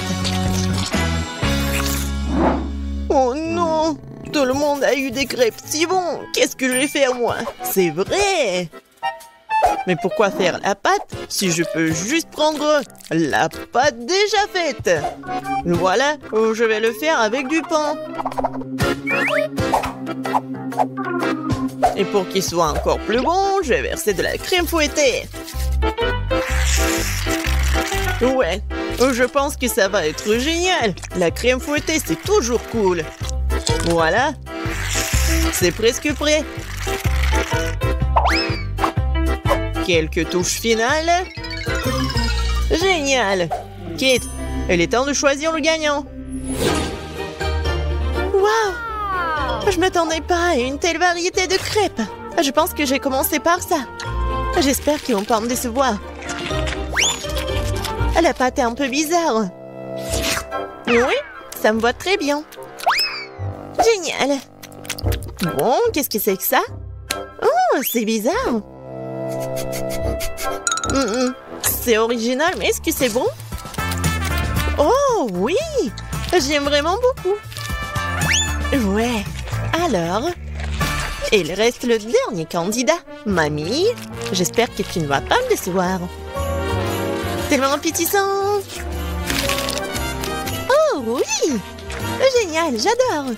Oh non! Tout le monde a eu des crêpes si bons! Qu'est-ce que je vais faire moi? C'est vrai! Mais pourquoi faire la pâte si je peux juste prendre la pâte déjà faite? Voilà, je vais le faire avec du pain. Et pour qu'il soit encore plus bon, je vais verser de la crème fouettée. Ouais, je pense que ça va être génial. La crème fouettée, c'est toujours cool. Voilà. C'est presque prêt. Quelques touches finales. Génial. Kate, il est temps de choisir le gagnant. Waouh! Je m'attendais pas à une telle variété de crêpes. Je pense que j'ai commencé par ça. J'espère qu'ils vont pas me décevoir. La pâte est un peu bizarre. Oui, ça me va très bien. Génial. Bon, qu'est-ce que c'est que ça? Oh, c'est bizarre. C'est original, mais est-ce que c'est bon? Oh, oui! J'aime vraiment beaucoup. Ouais. Alors, il reste le dernier candidat. Mamie, j'espère que tu ne vas pas me décevoir. Tellement appétissant. Oh, oui! Génial, j'adore.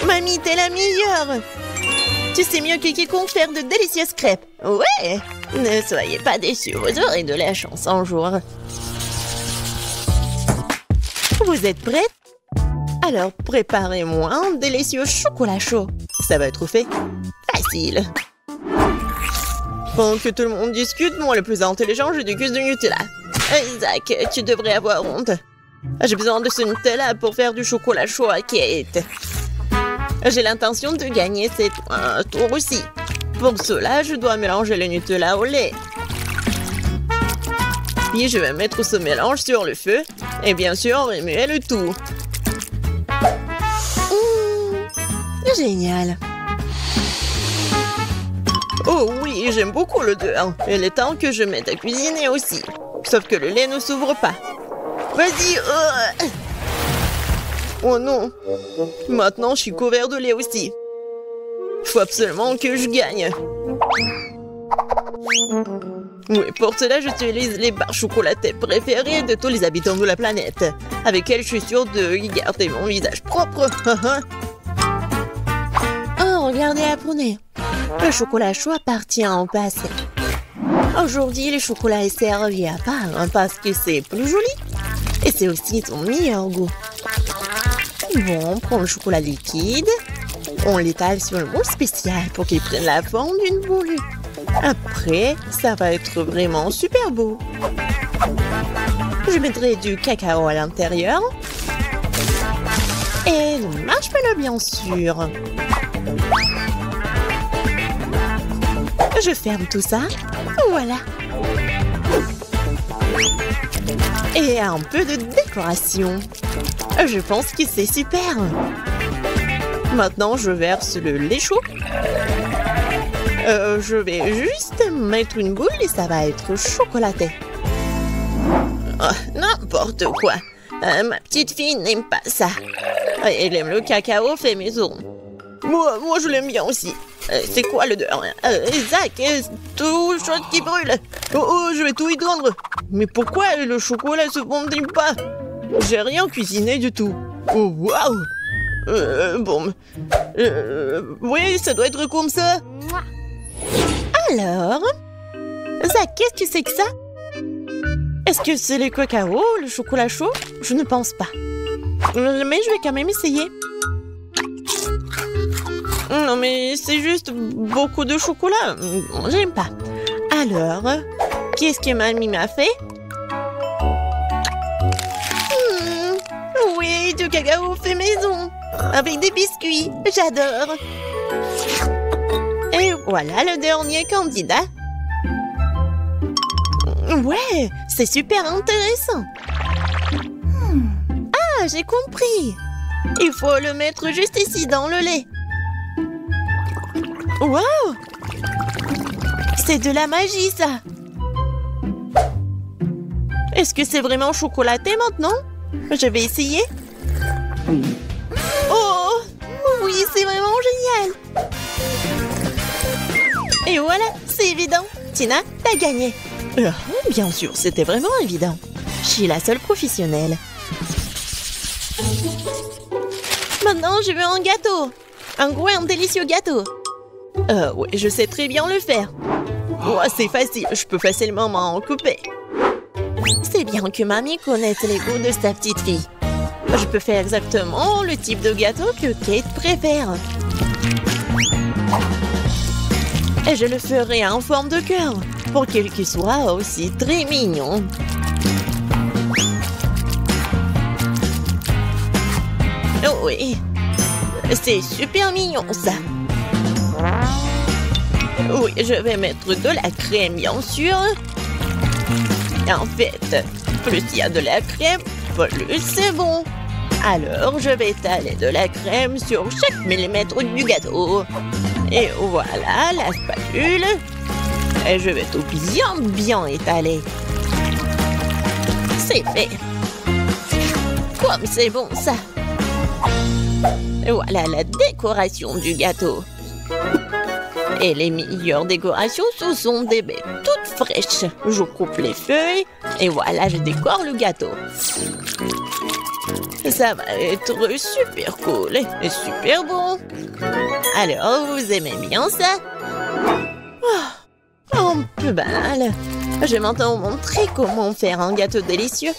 Mamie, t'es la meilleure! Tu sais mieux que quiconque faire de délicieuses crêpes. Ouais! Ne soyez pas déçus, vous aurez de la chance un jour. Vous êtes prêtes? Alors, préparez-moi un délicieux chocolat chaud. Ça va être fait facile. Pendant que tout le monde discute, moi le plus intelligent, je déguste du Nutella. Zach, tu devrais avoir honte. J'ai besoin de ce Nutella pour faire du chocolat chaud à Kate. J'ai l'intention de gagner cette tour aussi. Pour cela, je dois mélanger le Nutella au lait. Puis je vais mettre ce mélange sur le feu et bien sûr remuer le tout. Génial. Oh oui, j'aime beaucoup l'odeur. Il est temps que je mette à cuisiner aussi. Sauf que le lait ne s'ouvre pas. Vas-y. Oh non. Maintenant, je suis couvert de lait aussi. Il faut absolument que je gagne. Oui, pour cela, j'utilise les barres chocolatées préférées de tous les habitants de la planète. Avec elles, je suis sûre de garder mon visage propre. Oh, regardez, apprenez. Le chocolat chaud appartient au passé. Aujourd'hui, le chocolat est servi à part parce que c'est plus joli. Et c'est aussi son meilleur goût. Bon, on prend le chocolat liquide. On l'étale sur le moule spécial pour qu'il prenne la forme d'une boule. Après, ça va être vraiment super beau. Je mettrai du cacao à l'intérieur. Et le marshmallow, bien sûr. Je ferme tout ça. Voilà. Et un peu de décoration. Je pense que c'est super. Maintenant, je verse le lait chaud. Je vais juste mettre une boule et ça va être chocolaté. Oh, n'importe quoi. Ma petite fille n'aime pas ça. Elle aime le cacao fait maison. Moi je l'aime bien aussi. C'est quoi l'odeur? Zach, tout chose qui brûle. Oh, je vais tout éteindre. Mais pourquoi le chocolat se fondit pas? J'ai rien cuisiné du tout. Oh, waouh. Bon. Oui, ça doit être comme ça. Alors? Zach, qu'est-ce que c'est que ça? Est-ce que c'est le cacao, le chocolat chaud? Je ne pense pas. Mais je vais quand même essayer. Non, mais c'est juste beaucoup de chocolat. J'aime pas. Alors, qu'est-ce que mamie m'a fait? Oui, du cacao fait maison. Avec des biscuits. J'adore. Et voilà le dernier candidat. Ouais, c'est super intéressant. Ah, j'ai compris. Il faut le mettre juste ici dans le lait. Wow! C'est de la magie, ça. Est-ce que c'est vraiment chocolaté maintenant? Je vais essayer. Oh! Oui, c'est vraiment génial. Et voilà, c'est évident. Tina, t'as gagné. Bien sûr, c'était vraiment évident. Je suis la seule professionnelle. Maintenant, je veux un gâteau. Un gros et un délicieux gâteau. Oui, je sais très bien le faire. Oh, c'est facile, je peux facilement m'en couper. C'est bien que mamie connaisse les goûts de sa petite fille. Je peux faire exactement le type de gâteau que Kate préfère. Et je le ferai en forme de cœur, pour qu'il soit aussi très mignon. Oh oui, c'est super mignon ça. Oui, je vais mettre de la crème, bien sûr. En fait, plus il y a de la crème, plus c'est bon. Alors, je vais étaler de la crème sur chaque millimètre du gâteau. Et voilà la spatule. Et je vais tout bien étaler. C'est fait. Comme c'est bon ça. Et voilà la décoration du gâteau. Et les meilleures décorations, ce sont des baies toutes fraîches. Je coupe les feuilles et voilà, je décore le gâteau. Ça va être super cool et super bon. Alors, vous aimez bien ça? Oh, un peu banal. Je vais maintenant vous montrer comment faire un gâteau délicieux.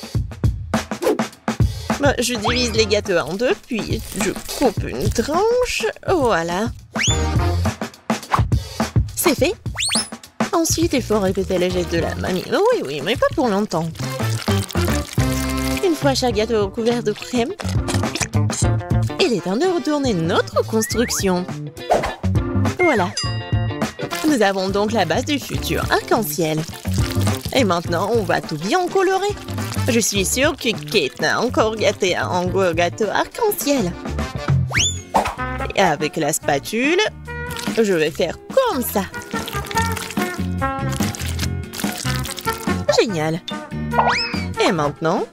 Je divise les gâteaux en deux, puis je coupe une tranche. Voilà. C'est fait. Ensuite, il faut répéter les gestes de la mamie. Oui, mais pas pour longtemps. Une fois chaque gâteau recouvert de crème, il est temps de retourner notre construction. Voilà. Nous avons donc la base du futur arc-en-ciel. Et maintenant, on va tout bien colorer. Je suis sûre que Kate n'a encore gâté un gros gâteau arc-en-ciel. Et avec la spatule, je vais faire comme ça. Génial. Et maintenant,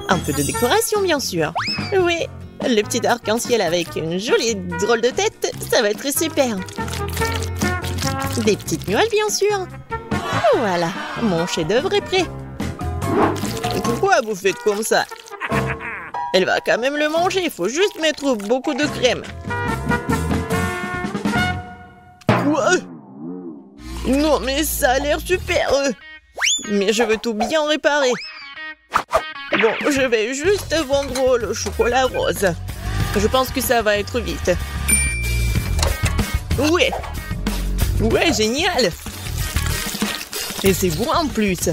un peu de décoration, bien sûr. Oui, le petit arc-en-ciel avec une jolie drôle de tête, ça va être super. Des petites muelles, bien sûr. Voilà, mon chef-d'œuvre est prêt. Pourquoi vous faites comme ça? Elle va quand même le manger, il faut juste mettre beaucoup de crème. Quoi? Non, mais ça a l'air super. Mais je veux tout bien réparer. Bon, je vais juste vendre le chocolat rose. Je pense que ça va être vite. Ouais. Ouais, génial. Et c'est bon en plus.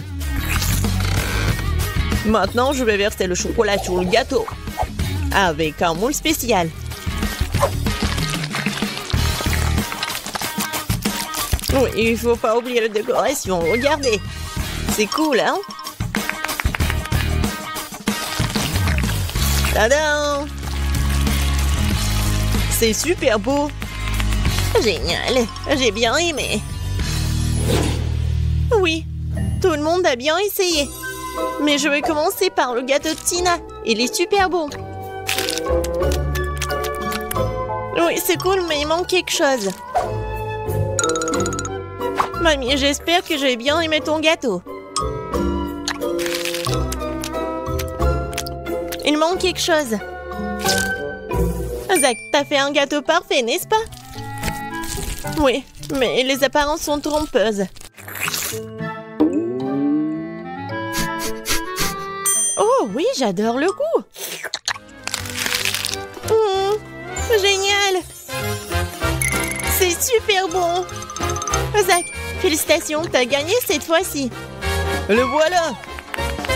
Maintenant, je vais verser le chocolat sur le gâteau. Avec un moule spécial. Oui, il faut pas oublier la décoration. Regardez. C'est cool, hein? Tadam! C'est super beau. Génial. J'ai bien aimé. Oui, tout le monde a bien essayé. Mais je vais commencer par le gâteau de Tina. Il est super bon. Oui, c'est cool, mais il manque quelque chose. Mamie, j'espère que j'ai bien aimé ton gâteau. Il manque quelque chose. Zach, t'as fait un gâteau parfait, n'est-ce pas? Oui, mais les apparences sont trompeuses. Oh oui, j'adore le goût. Génial. C'est super bon. Zach, félicitations, t'as gagné cette fois-ci. Le voilà.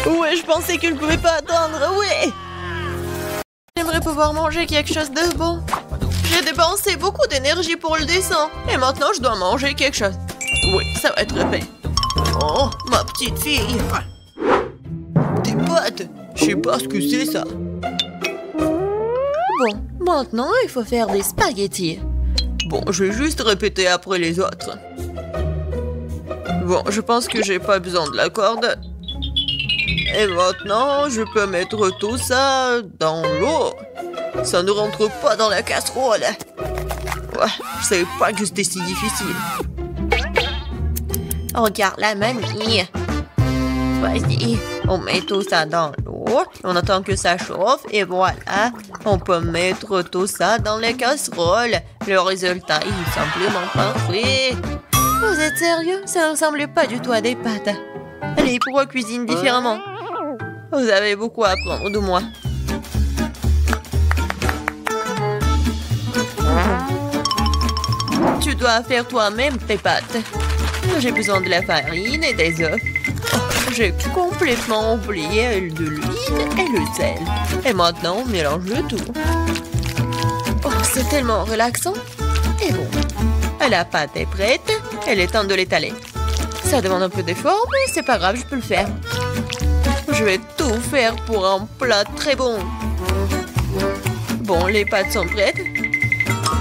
Ouais, je pensais que je ne pouvais pas attendre, ouais. J'aimerais pouvoir manger quelque chose de bon. J'ai dépensé beaucoup d'énergie pour le dessin. Et maintenant, je dois manger quelque chose. Oui, ça va être fait. Oh, ma petite fille. Des pâtes. Je sais pas ce que c'est, ça. Bon, maintenant, il faut faire des spaghettis. Bon, je vais juste répéter après les autres. Bon, je pense que j'ai pas besoin de la corde. Et maintenant, je peux mettre tout ça dans l'eau. Ça ne rentre pas dans la casserole. Ouais, je savais pas que c'était si difficile. Regarde la mamie. Vas-y, on met tout ça dans l'eau. On attend que ça chauffe et voilà. On peut mettre tout ça dans les casseroles. Le résultat est simplement parfait. Vous êtes sérieux? Ça ne ressemble pas du tout à des pâtes. Allez, pourquoi cuisine différemment? Vous avez beaucoup à apprendre de moi. Tu dois faire toi-même tes pâtes. J'ai besoin de la farine et des œufs. Oh, j'ai complètement oublié de l'huile et le sel. Et maintenant, on mélange le tout. Oh, c'est tellement relaxant. Et bon, la pâte est prête. Il est temps de l'étaler. Ça demande un peu d'effort, mais c'est pas grave, je peux le faire. Je vais tout faire pour un plat très bon. Bon, les pâtes sont prêtes.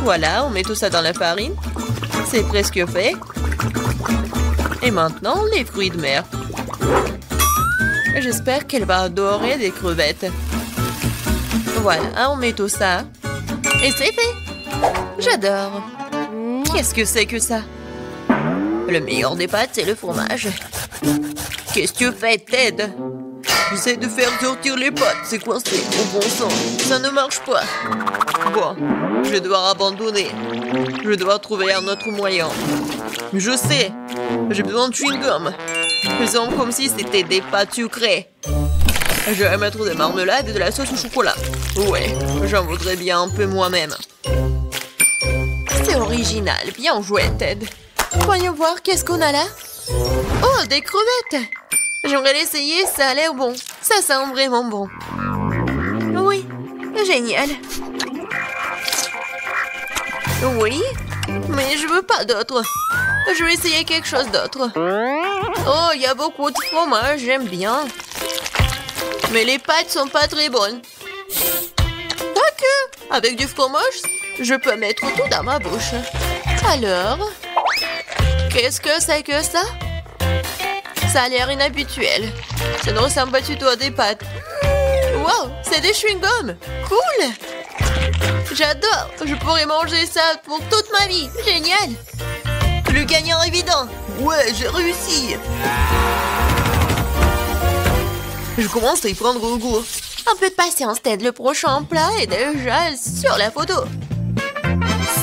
Voilà, on met tout ça dans la farine. C'est presque fait. Et maintenant, les fruits de mer. J'espère qu'elle va adorer des crevettes. Voilà, on met tout ça. Et c'est fait. J'adore. Qu'est-ce que c'est que ça? Le meilleur des pâtes, c'est le fromage. Qu'est-ce que tu fais, Ted? J'essaie de faire sortir les pâtes, c'est coincé. Au bon sang, ça ne marche pas. Bon, je vais devoir abandonner. Je vais devoir trouver un autre moyen. Mais je sais, j'ai besoin de chewing-gum. Ils sont comme si c'était des pâtes sucrées. Je vais mettre de marmelade et de la sauce au chocolat. Ouais, j'en voudrais bien un peu moi-même. C'est original, bien joué, Ted. Voyons voir, qu'est-ce qu'on a là? Oh, des crevettes! J'aimerais l'essayer, ça a l'air bon. Ça sent vraiment bon. Oui, génial. Oui, mais je veux pas d'autre. Je vais essayer quelque chose d'autre. Oh, il y a beaucoup de fromage, j'aime bien. Mais les pâtes sont pas très bonnes. Quoique, avec du fromage, je peux mettre tout dans ma bouche. Alors, qu'est-ce que c'est que ça? Ça a l'air inhabituel. Ça ne ressemble pas du tout à des pâtes. Wow, c'est des chewing-gums. Cool. J'adore. Je pourrais manger ça pour toute ma vie. Génial. Le gagnant évident. Ouais, j'ai réussi. Je commence à y prendre goût. Un peu de patience, Ted. Le prochain plat est déjà sur la photo.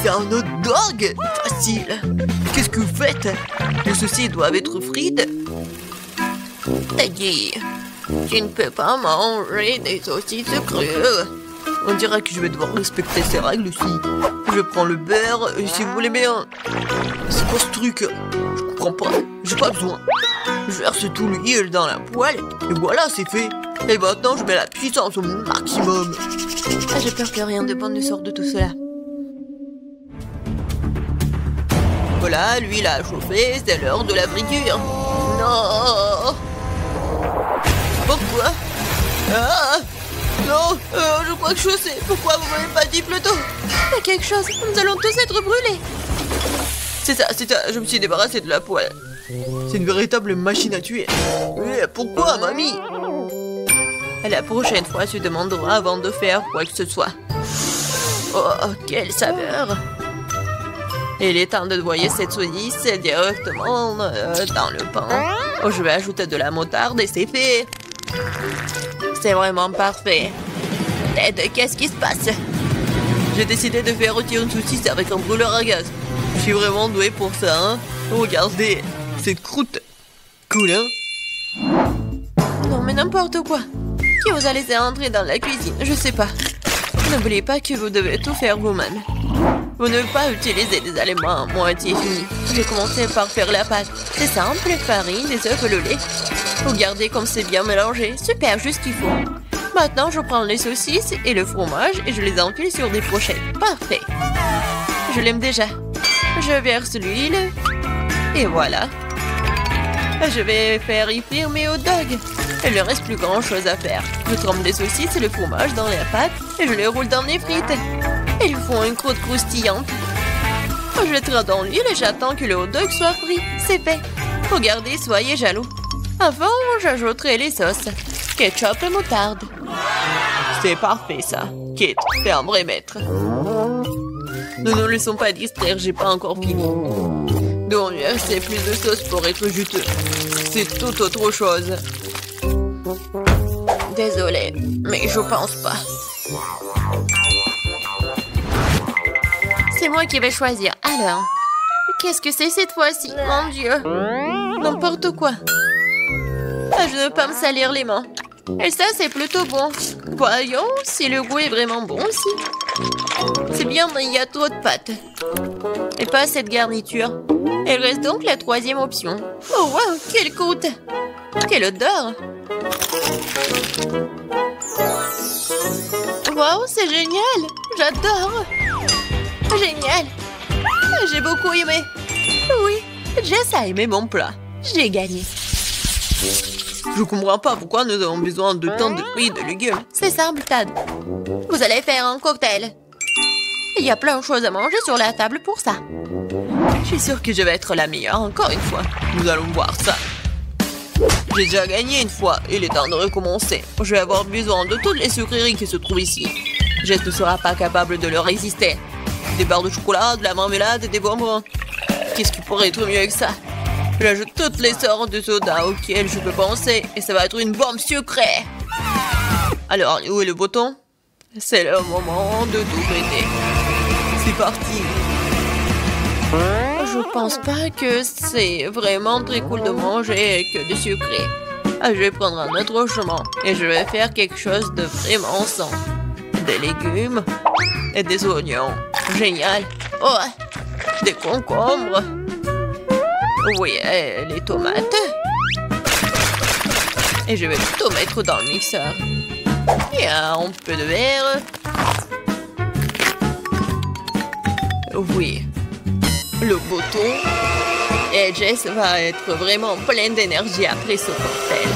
C'est un hot dog. Facile. Qu'est-ce que vous faites? Les saucisses doivent être frites. Teddy, tu ne peux pas manger des saucisses crues. On dirait que je vais devoir respecter ces règles aussi. Je prends le beurre et si vous voulez bien... C'est quoi ce truc? Je comprends pas. J'ai pas besoin. Je verse tout l'huile dans la poêle et voilà, c'est fait. Et maintenant, je mets la puissance au maximum. Ah, j'ai peur que rien de bon ne sorte de tout cela. Voilà, l'huile a chauffé, c'est l'heure de la friture. Non! Pourquoi? Ah! Non, je crois que je sais. Pourquoi vous m'avez pas dit plus tôt? Il y a quelque chose, nous allons tous être brûlés. C'est ça, je me suis débarrassée de la poêle. C'est une véritable machine à tuer. Mais pourquoi, mamie? La prochaine fois, tu demanderas avant de faire quoi que ce soit. Oh, quelle saveur! Il est temps de noyer cette saucisse directement dans le pain. Oh, je vais ajouter de la moutarde et c'est fait. C'est vraiment parfait. Ted, qu'est-ce qui se passe? J'ai décidé de faire rôtir une saucisse avec un brûleur à gaz. Je suis vraiment douée pour ça, hein? Regardez, cette croûte. Cool, hein? Non, mais n'importe quoi. Qui vous a laissé entrer dans la cuisine? Je sais pas. N'oubliez pas que vous devez tout faire vous-même. Vous ne devez pas utiliser des aliments à moitié finis. J'ai commencé par faire la pâte. C'est simple, farine, des œufs et le lait. Regardez comme c'est bien mélangé. Super, juste ce qu'il faut. Maintenant, je prends les saucisses et le fromage et je les enfile sur des brochettes. Parfait. Je l'aime déjà. Je verse l'huile. Et voilà. Je vais faire y frire mes hot dogs. Il ne reste plus grand chose à faire. Je trempe les saucisses et le fromage dans la pâte et je les roule dans les frites. Ils font une croûte croustillante. Je les traite dans l'huile et j'attends que le hot dog soit frit. C'est fait. Regardez, soyez jaloux. Avant, j'ajouterai les sauces. Ketchup et moutarde. C'est parfait, ça. Kate, t'es un vrai maître. Ne nous laissons pas distraire, j'ai pas encore fini. Donc, c'est plus de sauce pour être juteux. C'est tout autre chose. Désolée, mais je pense pas. C'est moi qui vais choisir. Alors, qu'est-ce que c'est cette fois-ci? Mon Dieu. N'importe quoi. Ah, je ne veux pas me salir les mains. Et ça, c'est plutôt bon. Voyons si le goût est vraiment bon aussi. C'est bien, mais il y a trop de pâtes. Et pas cette garniture. Il reste donc la troisième option. Oh, wow, quelle croûte! Quelle odeur! Wow, c'est génial! J'adore! Génial! J'ai beaucoup aimé. Oui, Jess a aimé mon plat. J'ai gagné. Je comprends pas pourquoi nous avons besoin de tant de fruits et de légumes. C'est simple, Tad. Vous allez faire un cocktail. Il y a plein de choses à manger sur la table pour ça. Je suis sûre que je vais être la meilleure encore une fois. Nous allons voir ça. J'ai déjà gagné une fois. Il est temps de recommencer. Je vais avoir besoin de toutes les sucreries qui se trouvent ici. Jess ne sera pas capable de leur résister. Des barres de chocolat, de la marmelade et des bonbons. Qu'est-ce qui pourrait être mieux que ça? J'ajoute toutes les sortes de sodas auxquels je peux penser et ça va être une bombe sucrée. Alors, où est le bouton? C'est le moment de tout péter. C'est parti. Je pense pas que c'est vraiment très cool de manger que du sucré. Je vais prendre un autre chemin et je vais faire quelque chose de vraiment sain. Des légumes et des oignons. Génial. Oh, des concombres. Oui, et les tomates. Et je vais tout mettre dans le mixeur. Et un peu de verre. Oui. Le bouton. Et Jess va être vraiment pleine d'énergie après ce cocktail.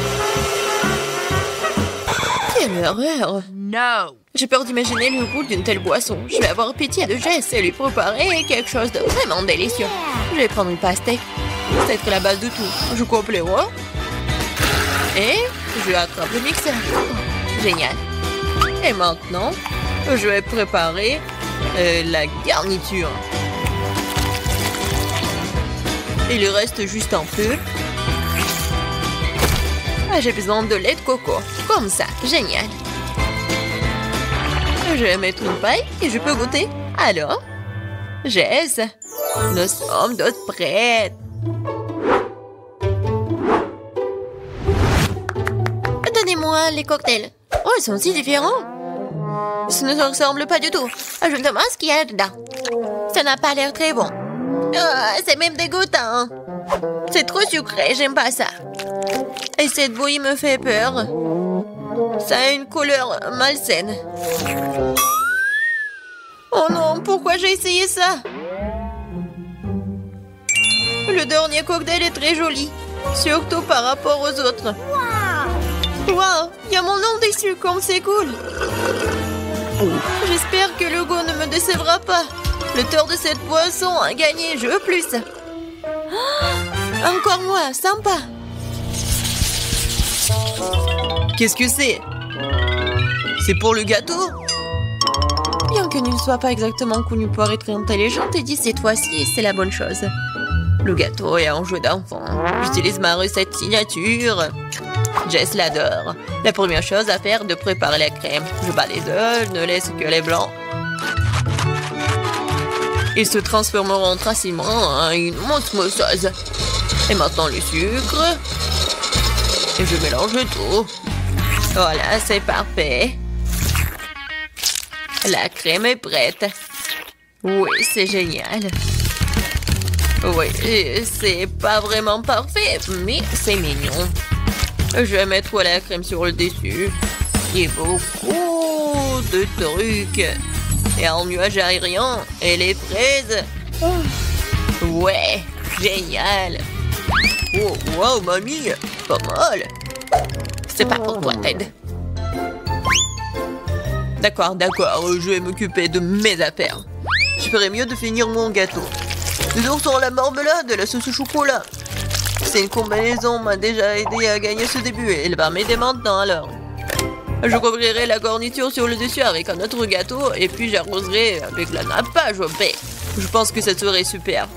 Quelle horreur! No. J'ai peur d'imaginer le goût d'une telle boisson. Je vais avoir pitié de Jess et lui préparer quelque chose de vraiment délicieux. Je vais prendre une pastèque. C'est être la base de tout. Je coupe les rois. Et je attrape le mixeur. Génial. Et maintenant, je vais préparer la garniture. Il reste juste un peu. J'ai besoin de lait de coco. Comme ça, génial. Je vais mettre une paille et je peux goûter. Alors, Jess, nous sommes toutes prêtes. Donnez-moi les cocktails. Oh, ils sont si différents. Ça ne se ressemble pas du tout. Je me demande ce qu'il y a dedans. Ça n'a pas l'air très bon. Oh, c'est même dégoûtant. C'est trop sucré, j'aime pas ça. Et cette bouillie me fait peur. Ça a une couleur malsaine. Oh non, pourquoi j'ai essayé ça? Le dernier cocktail est très joli. Surtout par rapport aux autres. Wow, il y a mon nom dessus, comme c'est cool. J'espère que le goût ne me décevra pas. Le tort de cette boisson a gagné, je veux plus. Encore moi, sympa. Qu'est-ce que c'est? C'est pour le gâteau? Bien que ne soit pas exactement connu pour être intelligente, et dit cette fois-ci, c'est la bonne chose. Le gâteau est un jeu d'enfant. J'utilise ma recette signature. Jess l'adore. La première chose à faire est de préparer la crème. Je bats les œufs, je ne laisse que les blancs. Ils se transformeront facilement en une mousse mousseuse. Et maintenant le sucre. Et je mélange tout. Voilà, c'est parfait. La crème est prête. Oui, c'est génial. Oui, c'est pas vraiment parfait, mais c'est mignon. Je vais mettre la crème sur le dessus. Et beaucoup de trucs. Et un nuage aérien. Et les fraises. Ouais, génial. Oh, wow, mamie, pas mal. C'est pas pour toi, Ted. D'accord, je vais m'occuper de mes affaires. Je ferais mieux de finir mon gâteau. Les oursons, la marmelade et la sauce au chocolat. C'est une combinaison m'a déjà aidé à gagner ce début et elle va m'aider maintenant alors. Je couvrirai la garniture sur le dessus avec un autre gâteau et puis j'arroserai avec la nappage au pain. Je pense que ça serait super.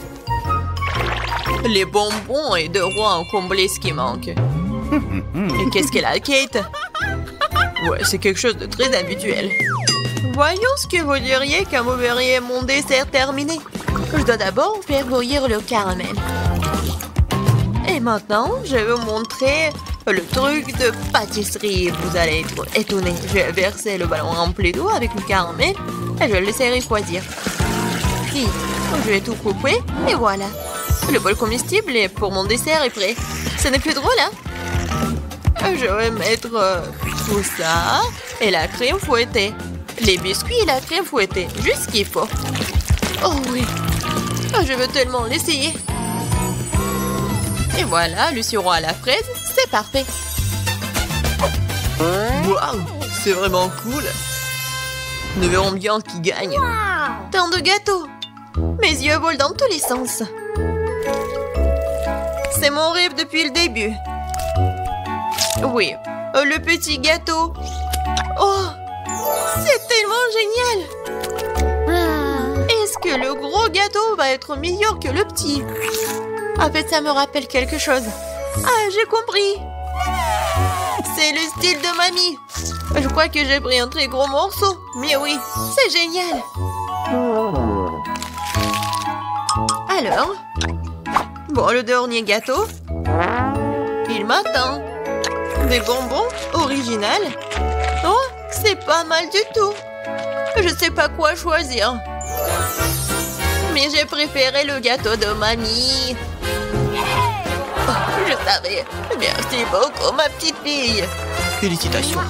Les bonbons et de rois ont comblé ce qui manque. Et qu'est-ce qu'elle a, Kate? Ouais, c'est quelque chose de très habituel. Voyons ce que vous diriez quand vous verriez mon dessert terminé. Je dois d'abord faire bouillir le caramel. Et maintenant, je vais vous montrer le truc de pâtisserie. Vous allez être étonnés. Je vais verser le ballon rempli d'eau avec le caramel et je le laisserai refroidir. Puis, je vais tout couper et voilà. Le bol comestible pour mon dessert est prêt. Ce n'est plus drôle, hein? Je vais mettre tout ça et la crème fouettée. Les biscuits et la crème fouettée. Juste ce qu'il faut. Oh oui. Je veux tellement l'essayer. Et voilà, le sirop à la fraise, c'est parfait. Waouh, c'est vraiment cool. Nous verrons bien qui gagne. Tant de gâteaux. Mes yeux volent dans tous les sens. C'est mon rêve depuis le début. Oui, le petit gâteau. Oh, c'est tellement génial. Est-ce que le gros gâteau va être meilleur que le petit? En fait, ça me rappelle quelque chose. Ah, j'ai compris. C'est le style de mamie. Je crois que j'ai pris un très gros morceau. Mais oui, c'est génial. Alors, bon, le dernier gâteau. Il m'attend. Des bonbons original. Oh, c'est pas mal du tout. Je sais pas quoi choisir. Mais j'ai préféré le gâteau de mamie. Oh, je savais. Merci beaucoup, ma petite fille. Félicitations.